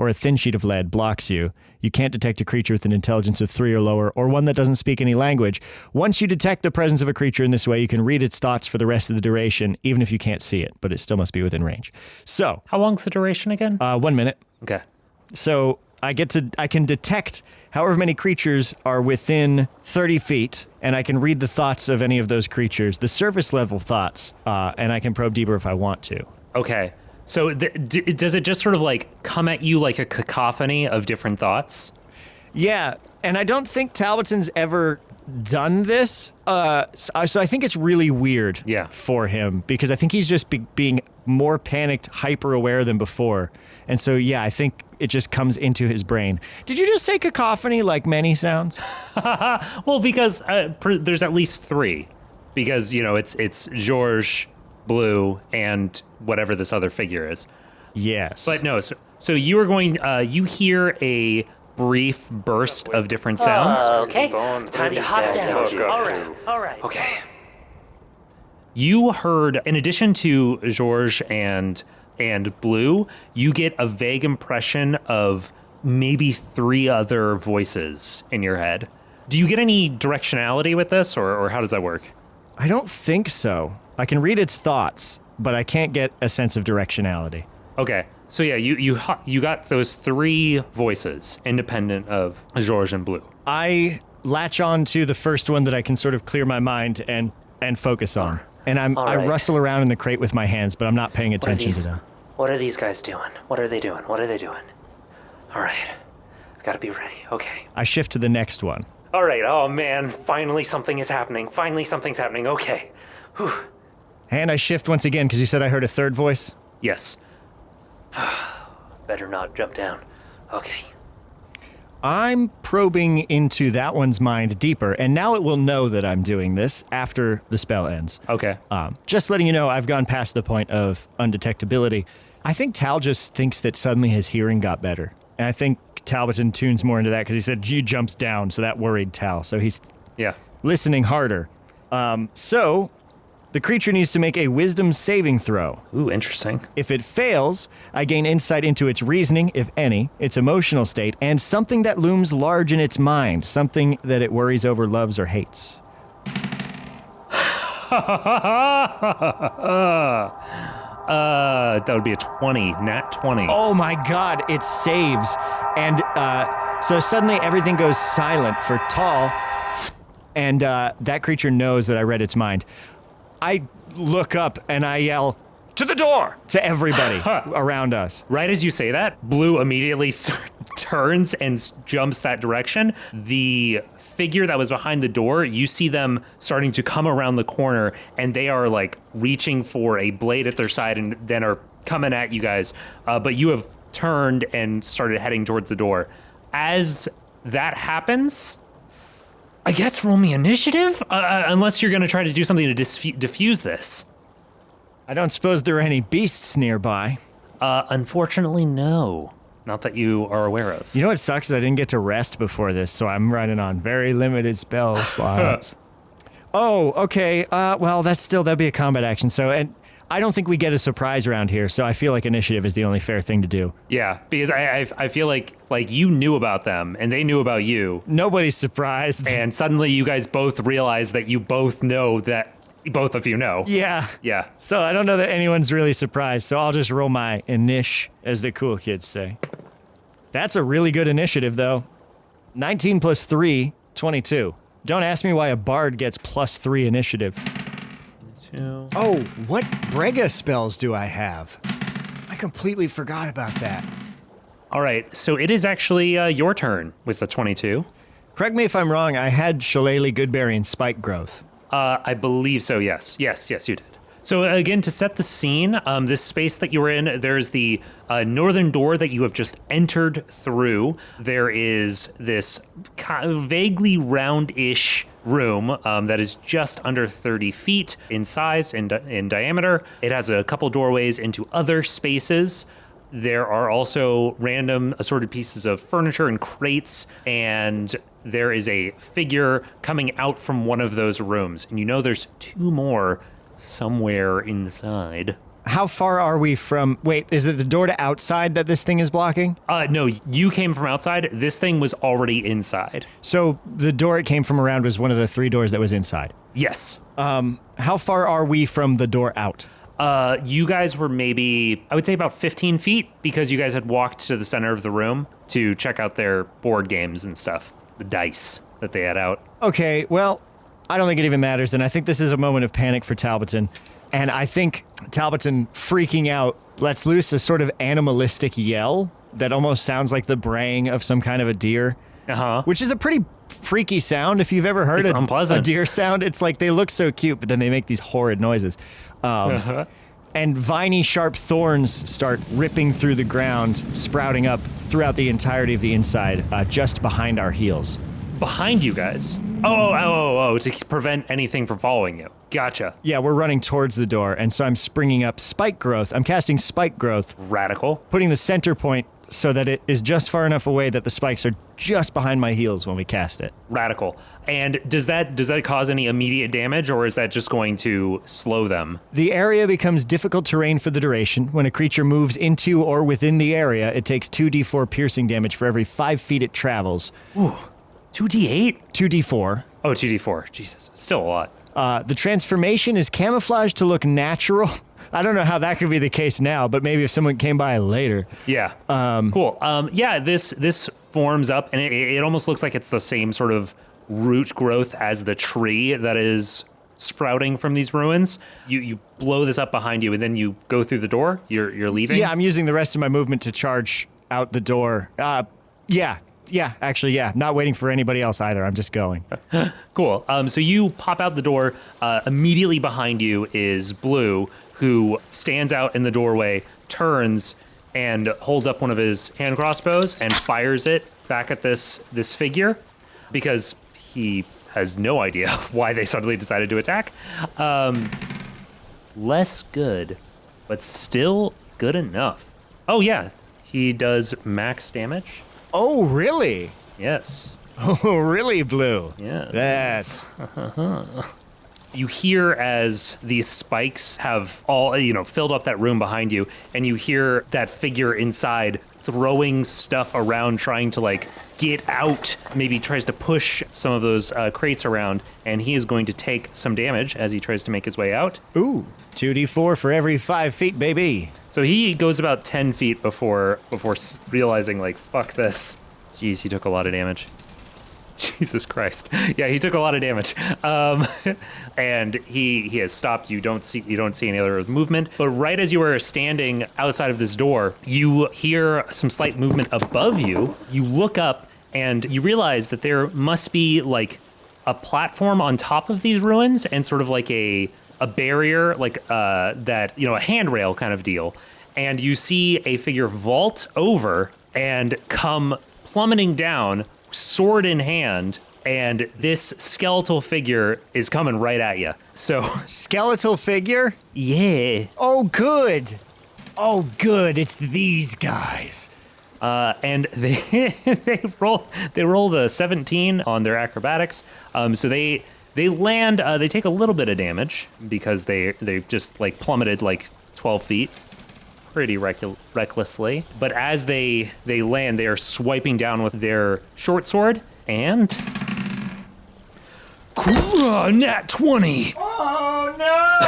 a thin sheet of lead blocks you. You can't detect a creature with an intelligence of 3 or lower, or one that doesn't speak any language. Once you detect the presence of a creature in this way, you can read its thoughts for the rest of the duration, even if you can't see it, but it still must be within range. So, How long's the duration again? 1 minute. Okay. So I can detect however many creatures are within 30 feet, and I can read the thoughts of any of those creatures, the surface level thoughts, and I can probe deeper if I want to. Okay. So does it just sort of like come at you like a cacophony of different thoughts? Yeah, and I don't think Talbotton's ever done this, so I think it's really weird for him, because I think he's just being more panicked, hyper-aware than before. And so, yeah, I think it just comes into his brain. Did you just say cacophony like many sounds? Well, because there's at least 3. Because, you know, it's George, Blue, and whatever this other figure is. Yes. But no, so you are going, you hear a brief burst of different sounds. Okay, time to hop down. All right. Okay. You heard, in addition to George and Blue, you get a vague impression of maybe 3 other voices in your head. Do you get any directionality with this, or how does that work? I don't think so. I can read its thoughts, but I can't get a sense of directionality. Okay, so yeah, you got those 3 voices, independent of George and Blue. I latch on to the first one that I can sort of clear my mind and focus on. And I rustle around in the crate with my hands, but I'm not paying attention to them. What are these guys doing? What are they doing? All right, I gotta be ready. Okay. I shift to the next one. All right. Oh man, finally something is happening. Okay. Whew. And I shift once again because you said I heard a third voice. Yes. Better not jump down. Okay. I'm probing into that one's mind deeper, and now it will know that I'm doing this after the spell ends. Okay. Just letting you know, I've gone past the point of undetectability. I think Tal just thinks that suddenly his hearing got better. And I think Talbotton tunes more into that because he said G jumps down, so that worried Tal. So he's listening harder. So the creature needs to make a wisdom saving throw. Ooh, interesting. If it fails, I gain insight into its reasoning, if any, its emotional state, and something that looms large in its mind, something that it worries over, loves, or hates. That would be a 20, nat 20. Oh my god, it saves. And so suddenly everything goes silent for Tal, and that creature knows that I read its mind. I look up and I yell, "To the door!" to everybody around us. Right as you say that, Blue immediately turns and jumps that direction. The figure that was behind the door, you see them starting to come around the corner, and they are like reaching for a blade at their side and then are coming at you guys. But you have turned and started heading towards the door. As that happens, I guess roll me initiative, unless you're going to try to do something to diffuse this. I don't suppose there are any beasts nearby. Unfortunately, no. Not that you are aware of. You know what sucks is I didn't get to rest before this, so I'm running on very limited spell slots. Oh, okay. Well, that'd be a combat action. So, and I don't think we get a surprise around here, so I feel like initiative is the only fair thing to do. Yeah, because I feel like you knew about them and they knew about you, Nobody's surprised. and suddenly you guys both realize that you both know that both of you know. Yeah. Yeah. So I don't know that anyone's really surprised, so I'll just roll my inish, as the cool kids say. That's a really good initiative, though. 19 plus 3, 22. Don't ask me why a bard gets plus 3 initiative. 2. Oh, what Brega spells do I have? I completely forgot about that. All right, so it is actually your turn with the 22. Correct me if I'm wrong, I had Shillelagh, Goodberry, and Spike Growth. I believe so, yes. Yes, you did. So again, to set the scene, this space that you were in, there's the northern door that you have just entered through. There is this kind of vaguely round-ish room that is just under 30 feet in size and in diameter. It has a couple doorways into other spaces. There are also random assorted pieces of furniture and crates, and there is a figure coming out from one of those rooms. And you know there's 2 more somewhere inside. How far are we from... Wait, is it the door to outside that this thing is blocking? No, you came from outside. This thing was already inside. So the door it came from around was one of the 3 doors that was inside. Yes. How far are we from the door out? You guys were maybe, I would say about 15 feet, because you guys had walked to the center of the room to check out their board games and stuff, the dice that they had out. Okay, well, I don't think it even matters then. I think this is a moment of panic for Talbotton. And I think Talbotton, freaking out, lets loose a sort of animalistic yell that almost sounds like the braying of some kind of a deer. Uh-huh. Which is a pretty freaky sound if you've ever heard It's unpleasant. a deer sound. It's like they look so cute, but then they make these horrid noises. And viney, sharp thorns start ripping through the ground, sprouting up throughout the entirety of the inside, just behind our heels. Behind you guys. Oh, to prevent anything from following you. Gotcha. Yeah, we're running towards the door, and so I'm springing up Spike Growth. I'm casting Spike Growth, Radical. putting the center point so that it is just far enough away that the spikes are just behind my heels when we cast it. Radical. And does that cause any immediate damage, or is that just going to slow them? The area becomes difficult terrain for the duration. When a creature moves into or within the area, it takes 2d4 piercing damage for every 5 feet it travels. Ooh, 2d8? 2d4. Oh, 2d4. Jesus, it's still a lot. The transformation is camouflaged to look natural. I don't know how that could be the case now, but maybe if someone came by later. Yeah. Cool. Yeah, this forms up, and it almost looks like it's the same sort of root growth as the tree that is sprouting from these ruins. You blow this up behind you, and then you go through the door. You're leaving? Yeah, I'm using the rest of my movement to charge out the door. Actually, not waiting for anybody else either. I'm just going. Cool. So you pop out the door. Immediately behind you is Blue, who stands out in the doorway, turns, and holds up one of his hand crossbows and fires it back at this figure, because he has no idea why they suddenly decided to attack. Less good, but still good enough. Oh yeah, he does max damage. Oh, really? Yes. Oh, really, Blue? Yeah. That's... You hear as these spikes have all, filled up that room behind you, and you hear that figure inside throwing stuff around, trying to, get out. Maybe tries to push some of those crates around, and he is going to take some damage as he tries to make his way out. Ooh, 2d4 for every 5 feet, baby. So he goes about 10 feet before realizing, fuck this. Jeez, he took a lot of damage. Jesus Christ. Yeah, he took a lot of damage. And he has stopped. You don't see any other movement. But right as you are standing outside of this door, you hear some slight movement above you. You look up and you realize that there must be a platform on top of these ruins, and sort of a barrier, that, a handrail kind of deal. And you see a figure vault over and come plummeting down, sword in hand, and this skeletal figure is coming right at you. So, Skeletal figure? yeah. Oh, good. Oh, good. It's these guys. And they roll the 17 on their acrobatics. So they They land. They take a little bit of damage because they just like plummeted like 12 feet, pretty recklessly. But as they land, they are swiping down with their short sword and nat 20. Oh no!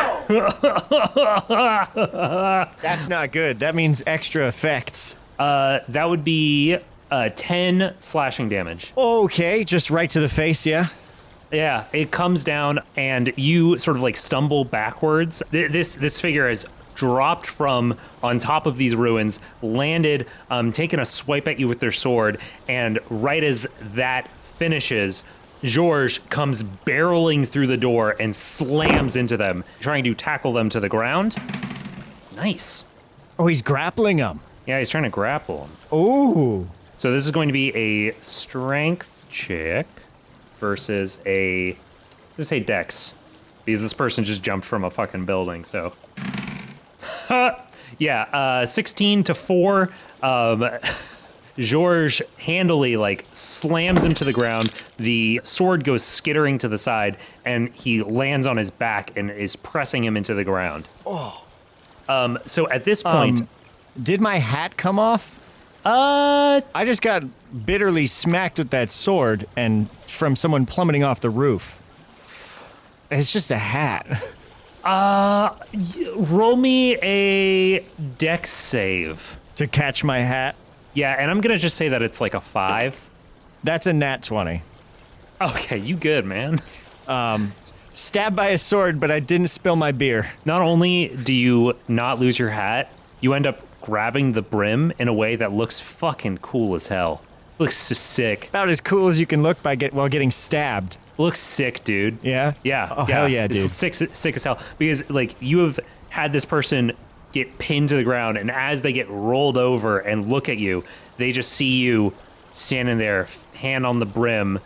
That's not good. That means extra effects. That would be 10 slashing damage. Okay, just right to the face, yeah? Yeah, it comes down and you sort of like stumble backwards. This figure has dropped from on top of these ruins, landed, taking a swipe at you with their sword, and right as that finishes, Georges comes barreling through the door and slams into them, trying to tackle them to the ground. Nice. Oh, he's grappling them. Yeah, he's trying to grapple them. Ooh. So this is going to be a strength check versus let's say dex, because this person just jumped from a fucking building, so. Yeah, 16 to 4. Georges handily like slams him to the ground. The sword goes skittering to the side, and he lands on his back and is pressing him into the ground. Oh. So at this point, did my hat come off? I just got bitterly smacked with that sword and from someone plummeting off the roof. It's just a hat. roll me a dex save. To catch my hat? Yeah, and I'm gonna just say that it's like a 5. That's a nat 20. Okay, you good, man. Stabbed by a sword, but I didn't spill my beer. Not only do you not lose your hat, you end up grabbing the brim in a way that looks fucking cool as hell. Looks so sick. About as cool as you can look while getting stabbed. Looks sick, dude. Yeah? Yeah. Oh, hell yeah, dude. It's sick as hell. Because, like, you have had this person get pinned to the ground, and as they get rolled over and look at you, they just see you standing there, hand on the brim,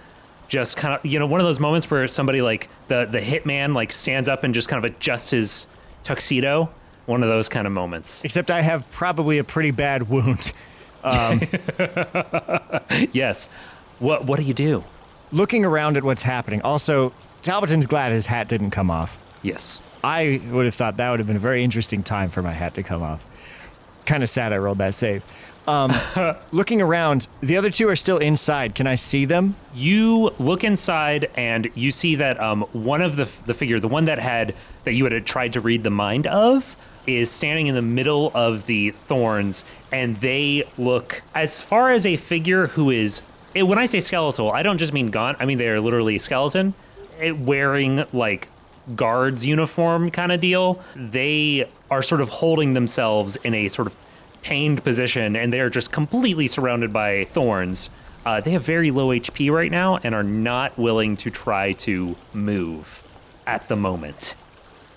just kind of, one of those moments where somebody, like, the hitman, like, stands up and just kind of adjusts his tuxedo. One of those kind of moments. Except I have probably a pretty bad wound. Yes. What do you do? Looking around at what's happening. Also, Talbotton's glad his hat didn't come off. Yes. I would have thought that would have been a very interesting time for my hat to come off. Kind of sad I rolled that save. Looking around, the other two are still inside. Can I see them? You look inside and you see that one of the figure, the one that you had tried to read the mind of, is standing in the middle of the thorns, and they look, as far as a figure who is, when I say skeletal, I don't just mean gaunt, I mean they are literally skeleton, wearing like guards uniform kind of deal. They are sort of holding themselves in a sort of pained position, and they are just completely surrounded by thorns. They have very low HP right now and are not willing to try to move at the moment.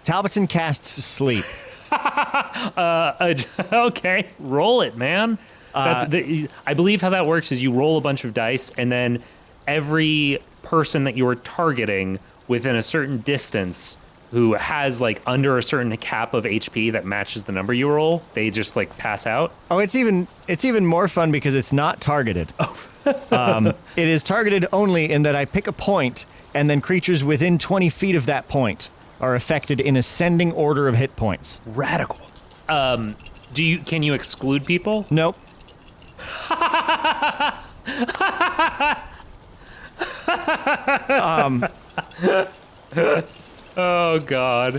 Talbotton casts sleep. Okay, roll it, man. I believe how that works is you roll a bunch of dice, and then every person that you are targeting within a certain distance who has like under a certain cap of HP that matches the number you roll, they just like pass out. Oh, it's even more fun because it's not targeted. It is targeted only in that I pick a point, and then creatures within 20 feet of that point are affected in ascending order of hit points. Radical. Can you exclude people? Nope. Oh God.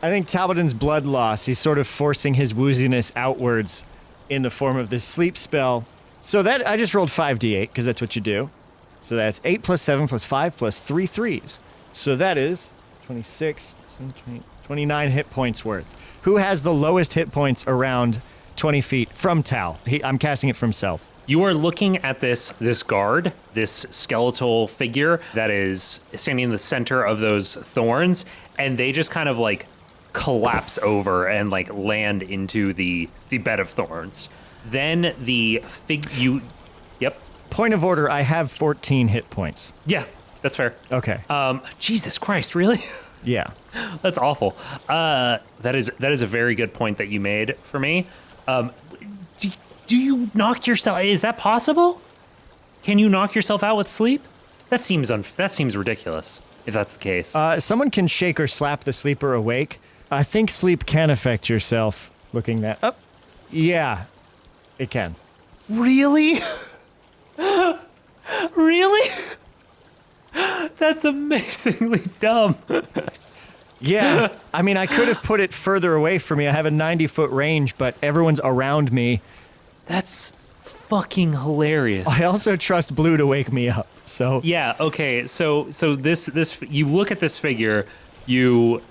I think Talbotton's blood loss, he's sort of forcing his wooziness outwards in the form of this sleep spell. So that, I just rolled 5d8, because that's what you do. So that's 8 plus 7 plus 5 plus 3 threes. So that is 26, 29 hit points worth. Who has the lowest hit points around 20 feet from Tal? I'm casting it from self. You are looking at this guard, this skeletal figure that is standing in the center of those thorns, and they just kind of like collapse over and like land into the bed of thorns. Then Yep. Point of order, I have 14 hit points. Yeah, that's fair. Okay. Jesus Christ, really? Yeah. That's awful. That is a very good point that you made for me. Do you knock yourself? Is that possible? Can you knock yourself out with sleep? That seems ridiculous. If that's the case. Someone can shake or slap the sleeper awake. I think sleep can affect yourself. Looking that up. Yeah, it can. Really? Really? That's amazingly dumb. Yeah, I mean, I could have put it further away from me. I have a 90-foot range, but everyone's around me. That's fucking hilarious. I also trust Blue to wake me up, so... Yeah, okay, so this you look at this figure, you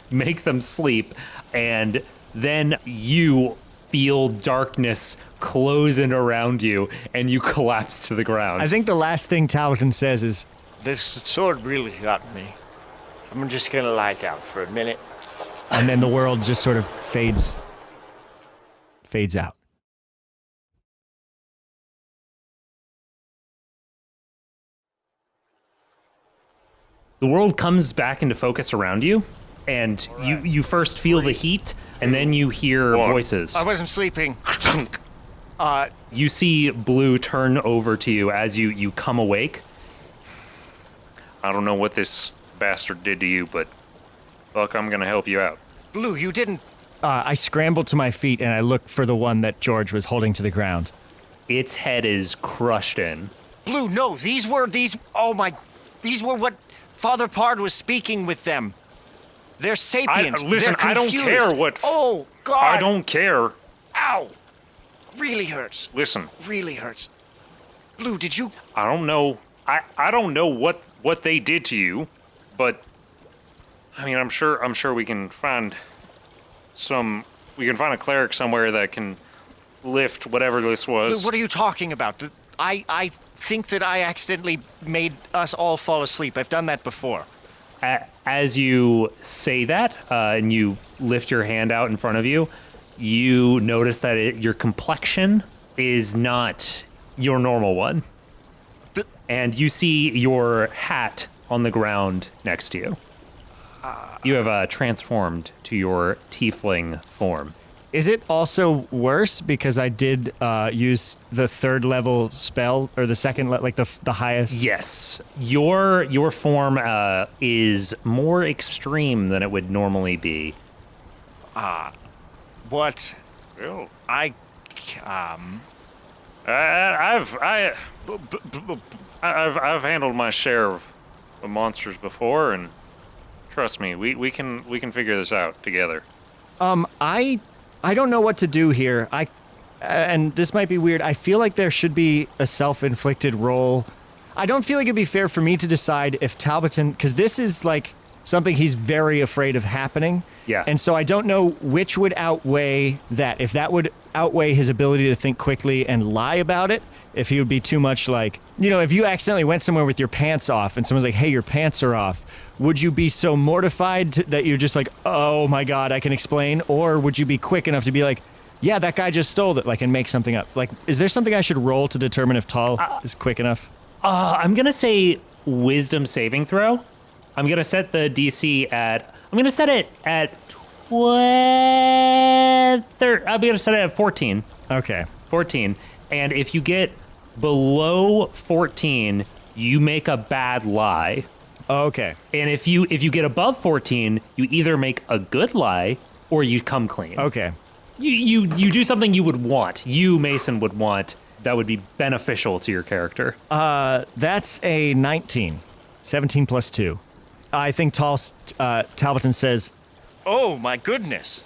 make them sleep, and then you feel darkness close in around you, and you collapse to the ground. I think the last thing Talbotton says is, This sword really got me. I'm just gonna lie down for a minute. and then the world just sort of fades out. The world comes back into focus around you, and you first feel the heat, and then you hear voices. I wasn't sleeping. You see Blue turn over to you as you come awake. I don't know what this bastard did to you, but Buck, I'm gonna help you out. Blue, you didn't. I scrambled to my feet and I looked for the one that George was holding to the ground. Its head is crushed in. Blue, no, these were what Father Pard was speaking with them. They're sapiens. Listen, They're I don't confused. care what. Oh, God. I don't care. Ow. Really hurts. Listen, Really hurts. Blue, did you. I don't know. I don't know what they did to you, but I mean, I'm sure we can find a cleric somewhere that can lift whatever this was. Blue, what are you talking about? I think that I accidentally made us all fall asleep. I've done that before. As you say that, and you lift your hand out in front of you, you notice that your complexion is not your normal one. And you see your hat on the ground next to you. You have transformed to your tiefling form. Is it also worse because I did use the 3rd level spell, or the second, like the highest? Yes, your form is more extreme than it would normally be. What? Well, I've handled my share of monsters before, and trust me, we can figure this out together. I don't know what to do here. And this might be weird. I feel like there should be a self-inflicted roll. I don't feel like it'd be fair for me to decide if Talbotton, because this is like something he's very afraid of happening. Yeah. And so I don't know which would outweigh that. If that would outweigh his ability to think quickly and lie about it, if he would be too much like, if you accidentally went somewhere with your pants off and someone's like, hey, your pants are off, would you be so mortified that you're just like, oh my God, I can explain? Or would you be quick enough to be like, yeah, that guy just stole it, like, and make something up? Like, is there something I should roll to determine if Tal is quick enough? I'm going to say wisdom saving throw. I'm going to set the DC at, I'm going to set it at 14. Okay. 14. And if you get below 14, you make a bad lie. Okay. And if you get above 14, you either make a good lie or you come clean. Okay. You do something you would want. You, Mason, would want that would be beneficial to your character. That's a 19. 17 plus 2. I think Talbotton says, oh my goodness.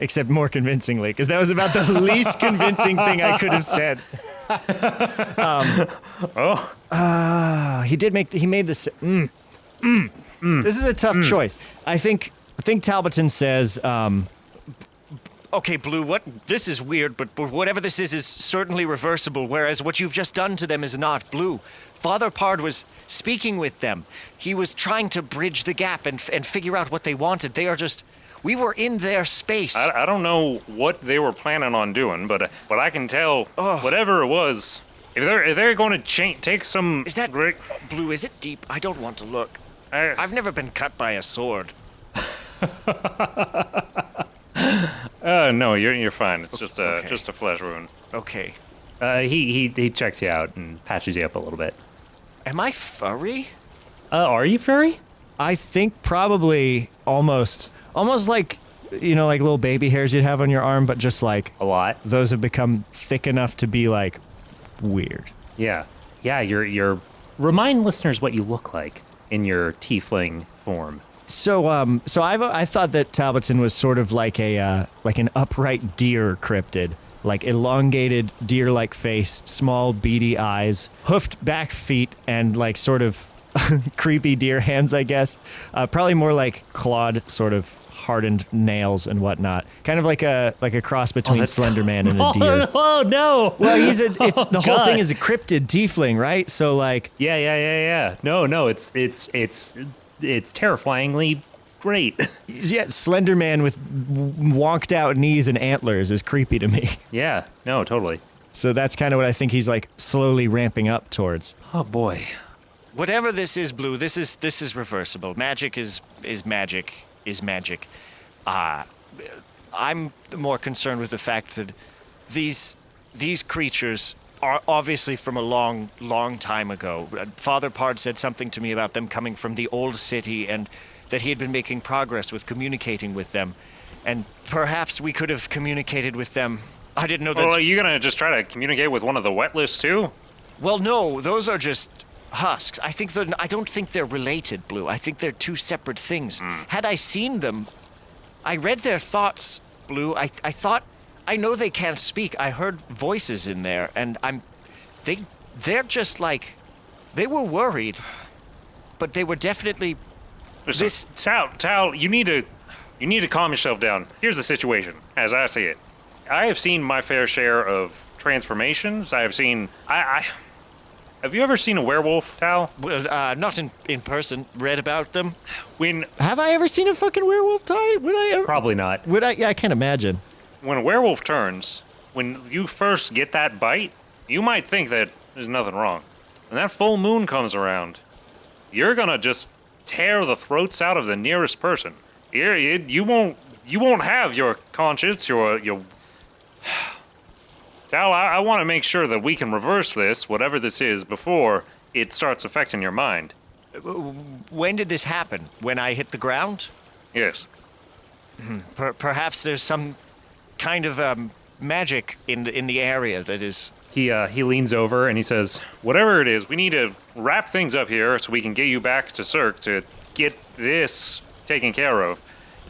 Except more convincingly, because that was about the least convincing thing I could have said. He made this. This is a tough choice. I think Talbotton says, Okay, Blue, this is weird, but whatever this is certainly reversible, whereas what you've just done to them is not. Blue, Father Pard was speaking with them. He was trying to bridge the gap and figure out what they wanted. We were in their space. I don't know what they were planning on doing, but I can tell whatever it was. If they're going to take some. Is that Blue? Is it deep? I don't want to look. I've never been cut by a sword. No, you're fine. It's just a flesh wound. Okay. He checks you out and patches you up a little bit. Am I furry? Are you furry? I think probably almost like, like little baby hairs you'd have on your arm, but just like A lot. those have become thick enough to be like weird. Yeah. Yeah, you're remind listeners what you look like in your tiefling form. So I thought that Talbotton was sort of like an upright deer cryptid, like elongated deer-like face, small beady eyes, hoofed back feet, and like sort of creepy deer hands, I guess. Probably more like clawed, sort of hardened nails and whatnot. Kind of like a cross between Slender Man and a deer. Oh no! Well, the whole God. thing is a cryptid tiefling, right? So like, Yeah. No, it's terrifyingly great. yeah, Slender Man with wonked out knees and antlers is creepy to me. Yeah. No, totally. So that's kind of what I think he's like slowly ramping up towards. Oh boy. Whatever this is, Blue, this is reversible. Magic is magic is magic. I'm more concerned with the fact that these creatures are obviously from a long time ago. Father Pard said something to me about them coming from the old city and that he had been making progress with communicating with them. And perhaps we could have communicated with them. I didn't know that. Well, are you gonna just try to communicate with one of the Wetlists too? Well, no, those are just husks. I don't think they're related, Blue. I think they're two separate things. Had I seen them, I read their thoughts, Blue. I thought, I know they can't speak. I heard voices in there, and they're just like, they were worried, but they were definitely this. Tal, you need to calm yourself down. Here's the situation, as I see it. I have seen my fair share of transformations. I have seen. Have you ever seen a werewolf, Tal? Well, not in person. Read about them. Have I ever seen a fucking werewolf, Ty? Would I ever? Probably not. Would I? Yeah, I can't imagine. When a werewolf turns, when you first get that bite, you might think that there's nothing wrong. When that full moon comes around, you're gonna just tear the throats out of the nearest person. You won't have your conscience, your. Tal, I want to make sure that we can reverse this, whatever this is, before it starts affecting your mind. When did this happen? When I hit the ground? Yes. Perhaps there's some kind of magic in the area that is. He leans over and he says, Whatever it is, we need to wrap things up here so we can get you back to Cirque to get this taken care of.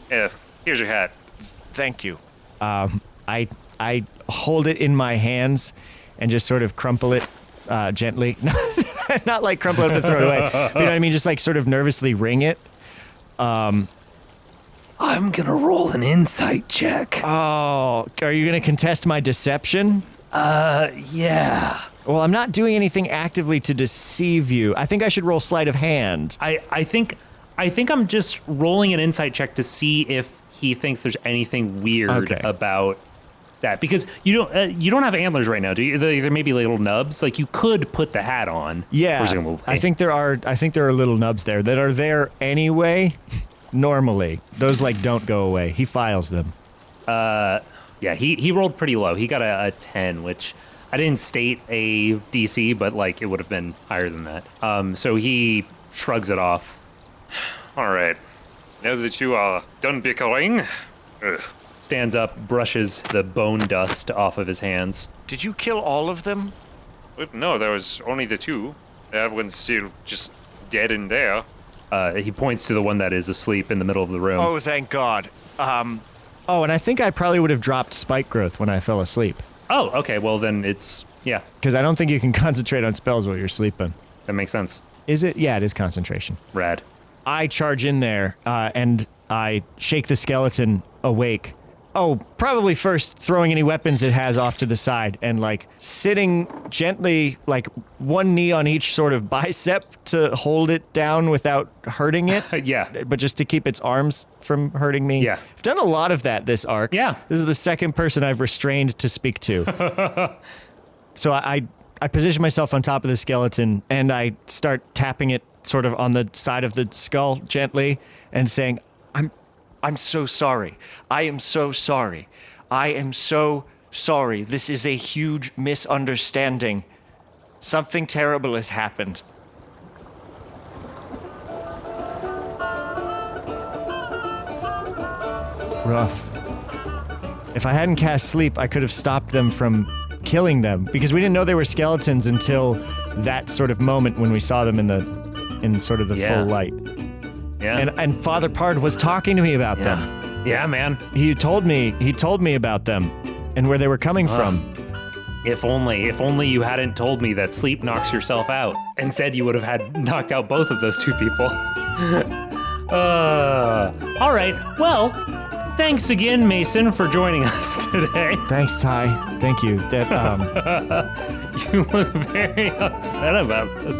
Here's your hat. Thank you. I hold it in my hands and just sort of crumple it gently. Not like crumple it up and throw it away. You know what I mean? Just like sort of nervously wring it. I'm gonna roll an insight check. Oh, are you going to contest my deception? Yeah. Well, I'm not doing anything actively to deceive you. I think I should roll sleight of hand. I think I'm just rolling an insight check to see if he thinks there's anything weird about that, because you don't have antlers right now, do you? There may be little nubs. Like, you could put the hat on. Yeah, presumably. I think there are little nubs there that are there anyway. Normally, those like don't go away. He files them. Yeah, he rolled pretty low. He got a 10, which I didn't state a DC, but like it would have been higher than that. So he shrugs it off. All right. Now that you are done bickering, Stands up, brushes the bone dust off of his hands. Did you kill all of them? no, there was only the two. That one's still just dead in there. He points to the one that is asleep in the middle of the room. Oh, thank God. Oh, and I think I probably would have dropped spike growth when I fell asleep. Oh, okay. Well, then it's, yeah, Because I don't think you can concentrate on spells while you're sleeping. that makes sense. Is it? Yeah, it is concentration. Rad. I charge in there and I shake the skeleton awake. Oh, probably first throwing any weapons it has off to the side and like sitting gently, like one knee on each sort of bicep to hold it down without hurting it. Yeah. But just to keep its arms from hurting me. Yeah. I've done a lot of that this arc. Yeah. This is the second person I've restrained to speak to. So I position myself on top of the skeleton and I start tapping it sort of on the side of the skull gently and saying, I'm so sorry. I am so sorry. I am so sorry. This is a huge misunderstanding. Something terrible has happened. Rough. If I hadn't cast sleep, I could have stopped them from killing them because we didn't know they were skeletons until that sort of moment when we saw them in sort of the Yeah. full light. Yeah. And Father Pard was talking to me about them. Yeah, man. He told me about them and where they were coming from. If only you hadn't told me that sleep knocks yourself out and said you would have had knocked out both of those two people. All right. Well, thanks again, Mason, for joining us today. Thanks, Ty. Thank you. You look very upset about this.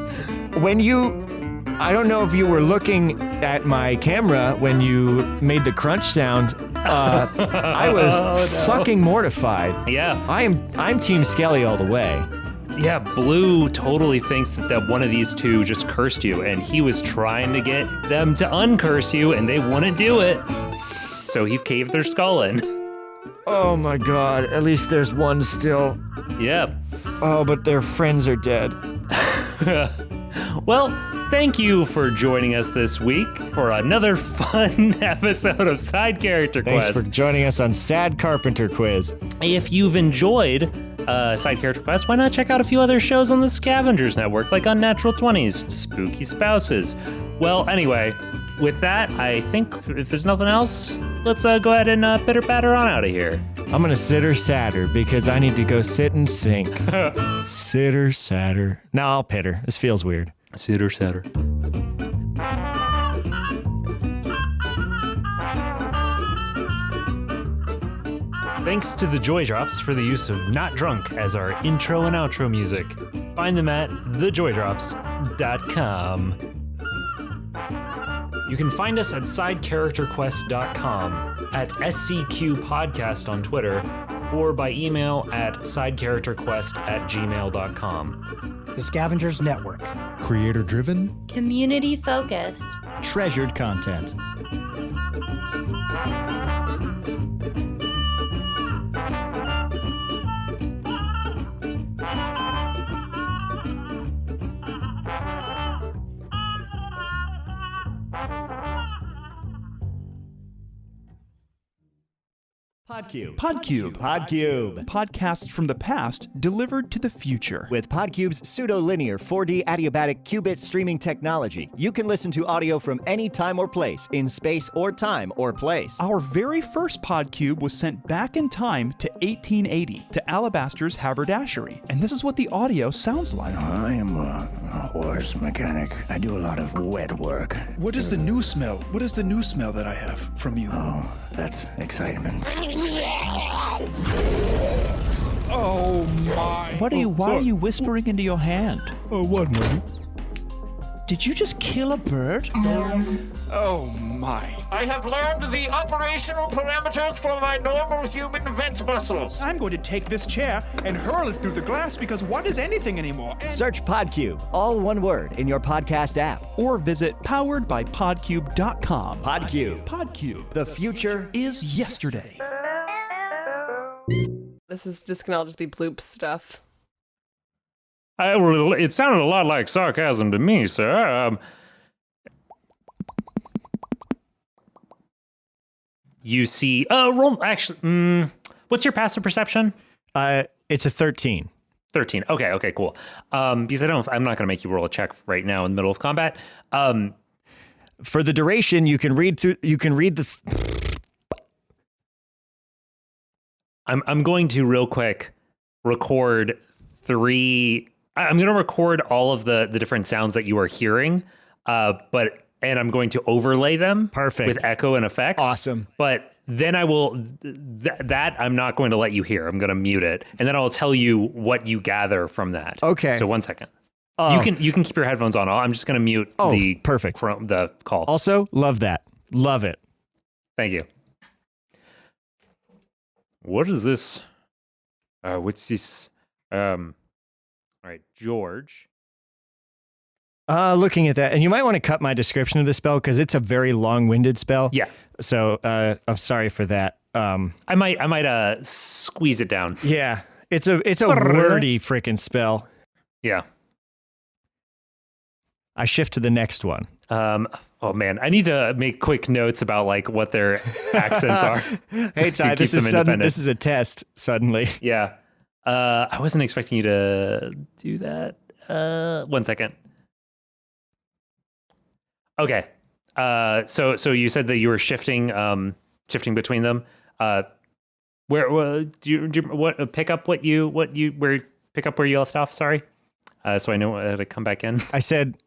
I don't know if you were looking at my camera when you made the crunch sound. I was fucking mortified. Yeah. I'm Team Skelly all the way. Yeah, Blue totally thinks that one of these two just cursed you, and he was trying to get them to uncurse you, and they wouldn't do it. So he caved their skull in. Oh my god, at least there's one still. Yep. Oh, but their friends are dead. Well, thank you for joining us this week for another fun episode of Side Character Thanks Quest. for joining us on Sad Carpenter Quiz. If you've enjoyed Side Character Quest, why not check out a few other shows on the Scavengers Network, like Unnatural 20s, Spooky Spouses. Well, anyway, with that, I think if there's nothing else, let's go ahead and pitter patter on out of here. I'm gonna sitter sadder because I need to go sit and think. Sitter sadder. No, I'll pitter. This feels weird. Sitter setter. Thanks to the Joy Drops for the use of Not Drunk as our intro and outro music. Find them at thejOydrops.com. You can find us at sidecharacterquest.com, at SCQ Podcast on Twitter, or by email at sidecharacterquest@gmail.com. The Scavengers Network. Creator driven, Community focused. Treasured content. Podcube. podcasts from the past delivered to the future. With Podcube's pseudo-linear 4D adiabatic qubit streaming technology, you can listen to audio from any time or place, in space or time or place. Our very first Podcube was sent back in time to 1880 to Alabaster's haberdashery, and this is what the audio sounds like. I am a horse mechanic. I do a lot of wet work. What is the new smell? What is the new smell that I have from you? Oh, that's excitement. Oh my! Why are you whispering into your hand? Oh, 1 minute. Did you just kill a bird? Oh my! I have learned the operational parameters for my normal human vent muscles. I'm going to take this chair and hurl it through the glass because what is anything anymore? Search Podcube, all one word, in your podcast app. Or visit poweredbypodcube.com. Podcube. The future is yesterday. This is just gonna all just be bloop stuff. It sounded a lot like sarcasm to me, sir. You see, roll, actually, what's your passive perception? It's a 13. 13. Okay, cool. Because I'm not going to make you roll a check right now in the middle of combat. For the duration, you can read I'm going to real quick record 3. I'm going to record all of the different sounds that you are hearing, and I'm going to overlay them with echo and effects. Awesome. But then I will, that I'm not going to let you hear. I'm going to mute it. And then I'll tell you what you gather from that. Okay. So 1 second. You can keep your headphones on. I'm just going to mute the call. Also, love that. Love it. Thank you. What is this? What's this? All right, George. Looking at that, and you might want to cut my description of the spell because it's a very long-winded spell. Yeah. So I'm sorry for that. I might squeeze it down. Yeah. It's a wordy freaking spell. Yeah. I shift to the next one. Oh man, I need to make quick notes about like what their accents are. Hey Ty, this is a test. Suddenly, yeah. I wasn't expecting you to do that. 1 second. Okay. So you said that you were shifting between them. Where do you what pick up where you left off? Sorry. So I know how to come back in. I said,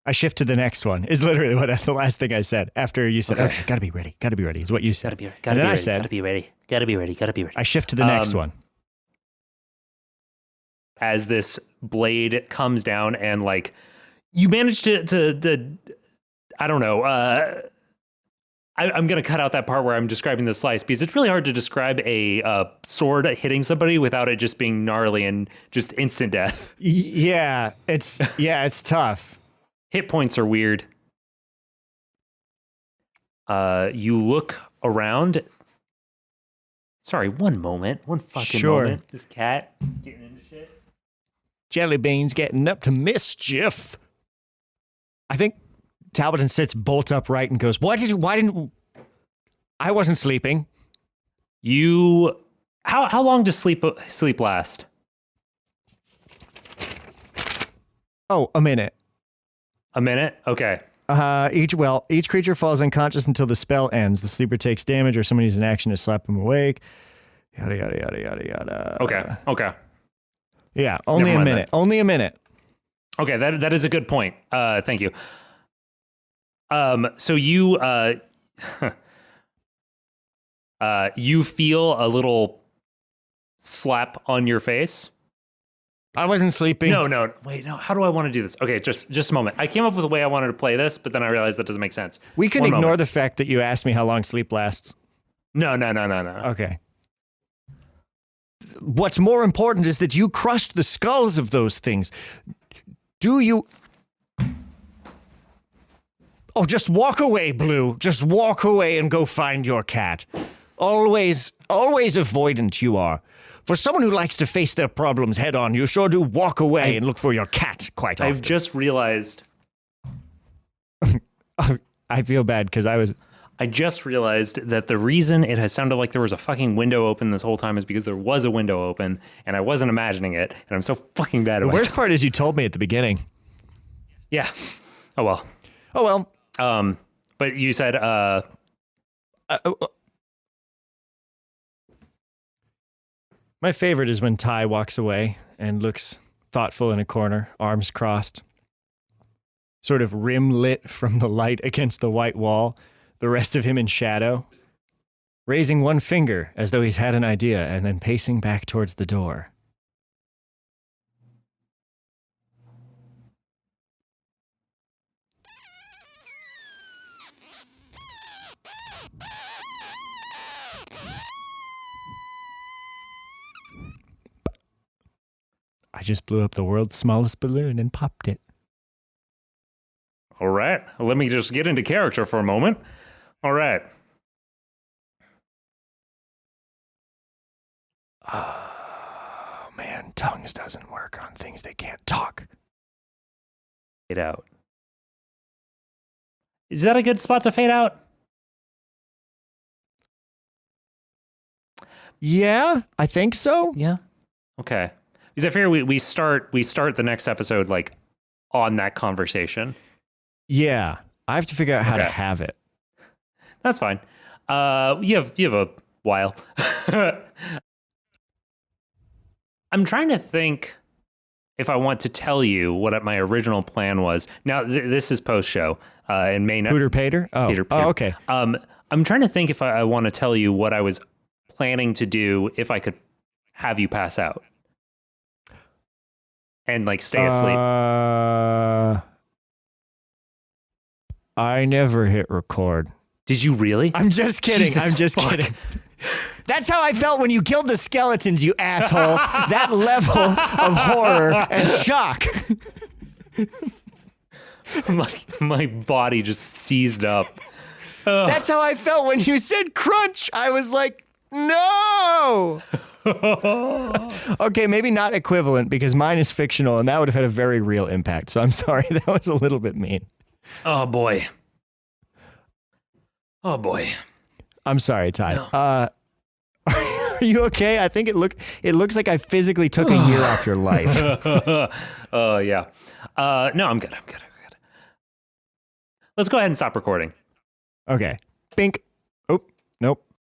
I shift to the next one is literally the last thing I said after you said, okay, gotta be ready is what you said. Gotta be ready. I shift to the next one. As this blade comes down and like you manage to I don't know. I'm going to cut out that part where I'm describing the slice because it's really hard to describe a sword hitting somebody without it just being gnarly and just instant death. Yeah, it's tough. Hit points are weird. You look around. Sorry, one moment. One fucking moment. This cat getting into shit. Jelly Bean's getting up to mischief. I think Talbotton sits bolt upright and goes, why didn't I wasn't sleeping. How long does sleep last? Oh, a minute. A minute? Okay. Each creature falls unconscious until the spell ends. The sleeper takes damage or someone uses an action to slap him awake. Yada yada yada yada yada. Okay. Yeah, only a minute. Then. Only a minute. Okay, that is a good point. Thank you. So you you feel a little slap on your face. I wasn't sleeping. No. Wait, no. How do I want to do this? Okay, just a moment. I came up with a way I wanted to play this, but then I realized that doesn't make sense. We can ignore the fact that you asked me how long sleep lasts. No. Okay. What's more important is that you crushed the skulls of those things. Do you... Oh, just walk away, Blue. Just walk away and go find your cat. Always avoidant you are. For someone who likes to face their problems head on, you sure do walk away and look for your cat quite often. I've just realized... I feel bad because I just realized that the reason it has sounded like there was a fucking window open this whole time is because there was a window open, and I wasn't imagining it, and I'm so fucking bad at myself. The worst part is you told me at the beginning. Yeah. Oh, well. But you said, my favorite is when Ty walks away and looks thoughtful in a corner, arms crossed, sort of rim lit from the light against the white wall, the rest of him in shadow, raising one finger as though he's had an idea and then pacing back towards the door. I just blew up the world's smallest balloon and popped it. All right. Let me just get into character for a moment. All right. Oh, man. Tongues doesn't work on things they can't talk. Fade out. Is that a good spot to fade out? Yeah, I think so. Yeah. Okay. Because I figure we start the next episode like on that conversation. Yeah, I have to figure out how to have it. That's fine. You have a while. I'm trying to think if I want to tell you what my original plan was. Now this is post show and may not. Pooter Pater? Oh, okay. I'm trying to think if I want to tell you what I was planning to do if I could have you pass out and like stay asleep. I never hit record. Did you really? I'm just kidding. Kidding. That's how I felt when you killed the skeletons, you asshole. That level of horror and shock. my body just seized up. That's how I felt when you said crunch. I was like, No! Okay, maybe not equivalent because mine is fictional and that would have had a very real impact. So I'm sorry, that was a little bit mean. Oh boy. Oh boy. I'm sorry, Ty. No. Are you okay? I think it looks like I physically took a year off your life. Oh yeah. No, I'm good. Let's go ahead and stop recording. Okay. Bink. Oh, nope.